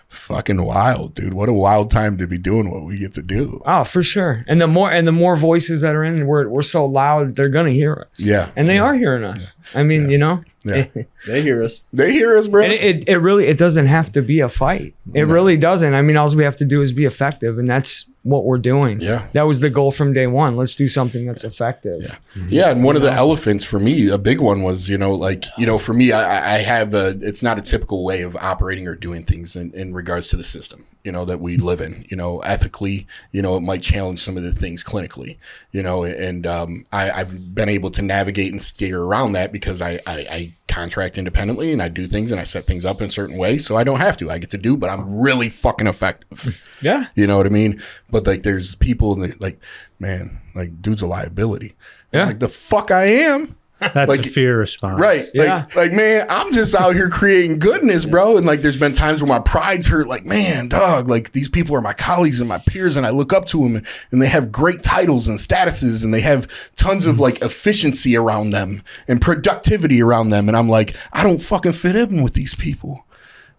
Fucking wild, dude. What a wild time to be doing what we get to do. Oh, for sure. And the more voices that are in, we're so loud, they're gonna hear us. Yeah. And they are hearing us. I mean, you know, Yeah. They hear us. They hear us, bro. and it really doesn't have to be a fight. It really doesn't. I mean, all we have to do is be effective, and that's what we're doing. Yeah. That was the goal from day one. Let's do something that's effective. Yeah. Yeah. And one of the elephants for me, a big one was, you know, like, you know, for me, I have it's not a typical way of operating or doing things in regards to the system, you know, that we live in, you know, ethically, you know, it might challenge some of the things clinically, you know, and I've been able to navigate and steer around that because I contract independently and I do things and I set things up in a certain way. So I don't have to, I get to do, but I'm really fucking effective. Yeah. You know what I mean? But like, there's people like, man, like dude's a liability. Yeah. I'm like the fuck I am. That's Like, a fear response. Right. Yeah. Like, man, I'm just out here creating goodness, bro. And like, there's been times where my pride's hurt. Like, man, dog, like these people are my colleagues and my peers and I look up to them and they have great titles and statuses and they have tons of like efficiency around them and productivity around them. And I'm like, I don't fucking fit in with these people.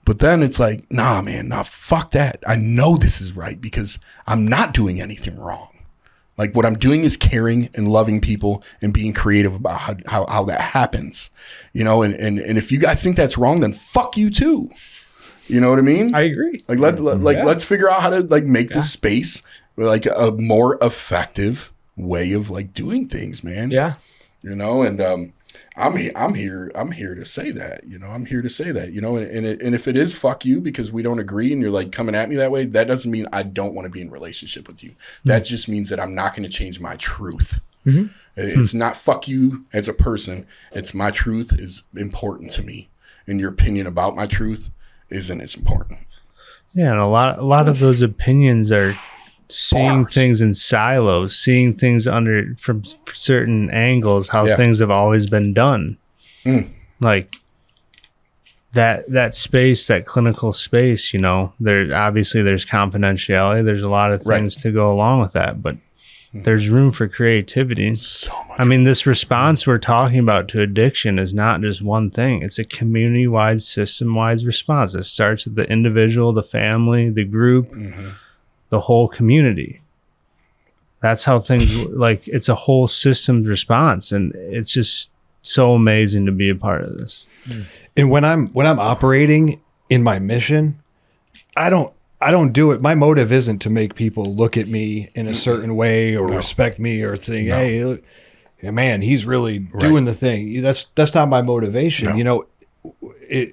But then it's like, nah, man, fuck that. I know this is right because I'm not doing anything wrong. Like what I'm doing is caring and loving people and being creative about how that happens, you know, and if you guys think that's wrong, then fuck you too. You know what I mean? I agree. Like, let's figure out how to like make this space like a more effective way of like doing things, man. Yeah. You know, and, I'm here to say that, you know, I'm here to say that, you know, and if it is fuck you because we don't agree and you're like coming at me that way, that doesn't mean I don't want to be in a relationship with you. Mm-hmm. That just means that I'm not going to change my truth. Mm-hmm. It's not fuck you as a person. It's my truth is important to me. And your opinion about my truth isn't as important. Yeah. And a lot of those opinions are seeing Bars. things in silos, seeing things from certain angles, how things have always been done. Like that space, that clinical space, you know, there's confidentiality. There's a lot of things to go along with that, but there's room for creativity. So much. I mean, this response we're talking about to addiction is not just one thing. It's a community-wide, system-wide response. It starts with the individual, the family, the group, the whole community. That's how things, like, it's a whole systems response. And it's just so amazing to be a part of this. And when I'm operating in my mission, I don't do it. My motive isn't to make people look at me in a certain way or respect me or think, hey, look, man, he's really doing the thing. That's not my motivation, you know,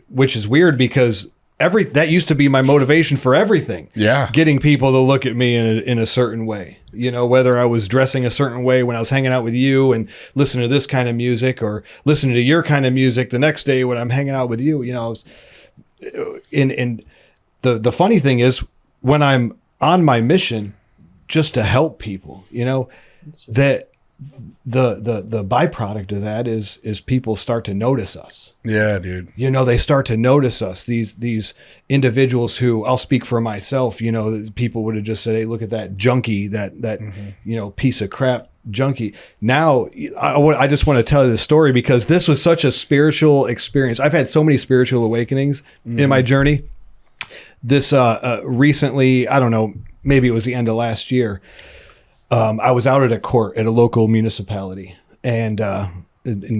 which is weird because that used to be my motivation for everything. Yeah. Getting people to look at me in a certain way, you know, whether I was dressing a certain way when I was hanging out with you and listening to this kind of music or listening to your kind of music the next day when I'm hanging out with you, you know, the funny thing is when I'm on my mission just to help people, you know, that the byproduct of that is people start to notice us. Yeah, dude. You know, they start to notice us. These individuals who, I'll speak for myself, you know, people would have just said, hey, look at that junkie, that you know, piece of crap junkie. Now, I just want to tell you this story because this was such a spiritual experience. I've had so many spiritual awakenings in my journey. This recently, I don't know, maybe it was the end of last year. I was out at a court at a local municipality and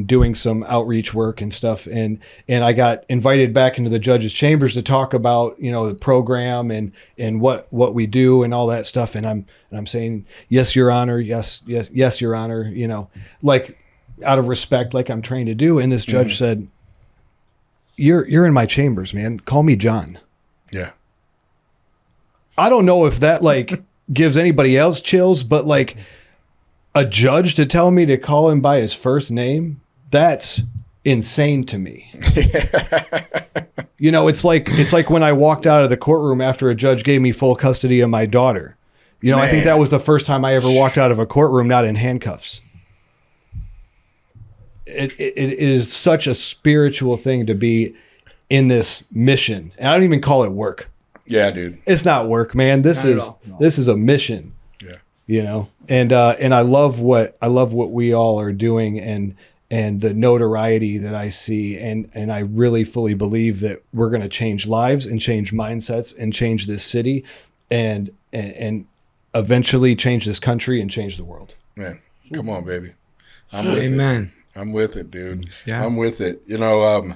doing some outreach work and stuff. And I got invited back into the judge's chambers to talk about, you know, the program and what we do and all that stuff. And I'm saying, yes, Your Honor. Yes, Your Honor, you know, like out of respect, like I'm trained to do. And this judge said, you're in my chambers, man. Call me John. Yeah. I don't know if that like gives anybody else chills, but like a judge to tell me to call him by his first name, that's insane to me. You know, it's like when I walked out of the courtroom after a judge gave me full custody of my daughter. You know, man. I think that was the first time I ever walked out of a courtroom not in handcuffs. It is such a spiritual thing to be in this mission. And I don't even call it work. Yeah, dude. It's not work, man. This is a mission. Yeah. You know, and I love what we all are doing and the notoriety that I see. And I really fully believe that we're going to change lives and change mindsets and change this city and eventually change this country and change the world. Man, come on, baby. I'm with Amen. I'm with it, dude. Yeah. I'm with it. You know,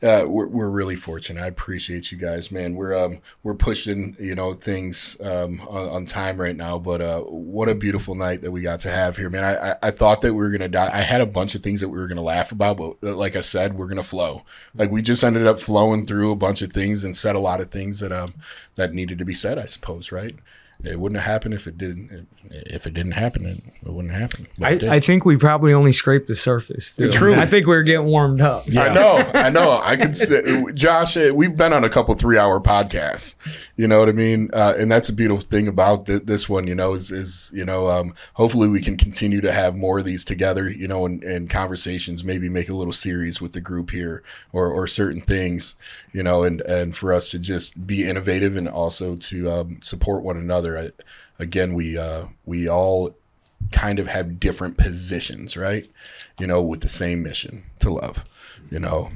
we're really fortunate. I appreciate you guys, man. We're pushing, you know, things on time right now, but what a beautiful night that we got to have here, man. I thought that we were gonna die. I had a bunch of things that we were gonna laugh about, but like I said, we're gonna flow. Like we just ended up flowing through a bunch of things and said a lot of things that needed to be said, I suppose, right? It wouldn't have happened if it didn't. If it didn't happen, it wouldn't happen. I think we probably only scraped the surface. Too. Truly. I think we were getting warmed up. Yeah. I know. I could say, Josh, we've been on a couple 3-hour podcasts. You know what I mean? And that's a beautiful thing about this one. You know, is you know, hopefully we can continue to have more of these together. You know, and conversations. Maybe make a little series with the group here, or certain things. You know, and for us to just be innovative and also to support one another. Again, we all kind of have different positions, right? You know, with the same mission to love, you know.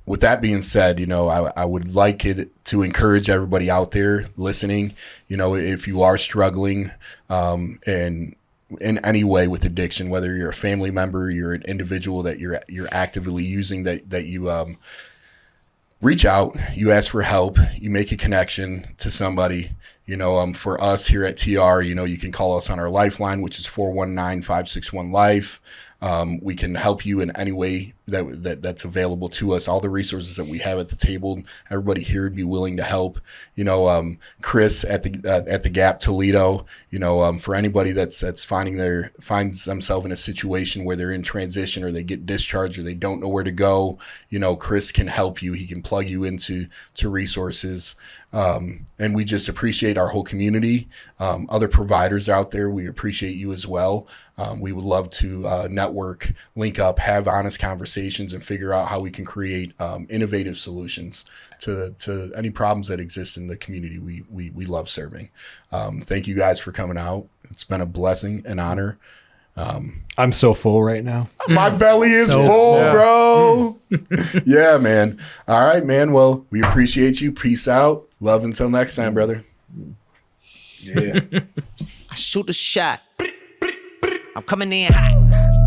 With that being said, you know, I would like it to encourage everybody out there listening, you know, if you are struggling and in any way with addiction, whether you're a family member, you're an individual that you're actively using, that you reach out, you ask for help, you make a connection to somebody. You know, for us here at TR, you know, you can call us on our lifeline, which is 419-561-LIFE. We can help you in any way that's available to us. All the resources that we have at the table, everybody here would be willing to help. You know, Chris at the Gap Toledo. You know, for anybody that's finds themselves in a situation where they're in transition or they get discharged or they don't know where to go. You know, Chris can help you. He can plug you into resources. And we just appreciate our whole community. Other providers out there, we appreciate you as well. We would love to network, link up, have honest conversations conversations and figure out how we can create innovative solutions to any problems that exist in the community we love serving. Thank you guys for coming out. It's been a blessing, an honor. I'm so full right now. My belly is full, bro. Yeah, man. All right, man. Well, we appreciate you. Peace out. Love until next time, brother. Yeah. I shoot a shot. I'm coming in hot.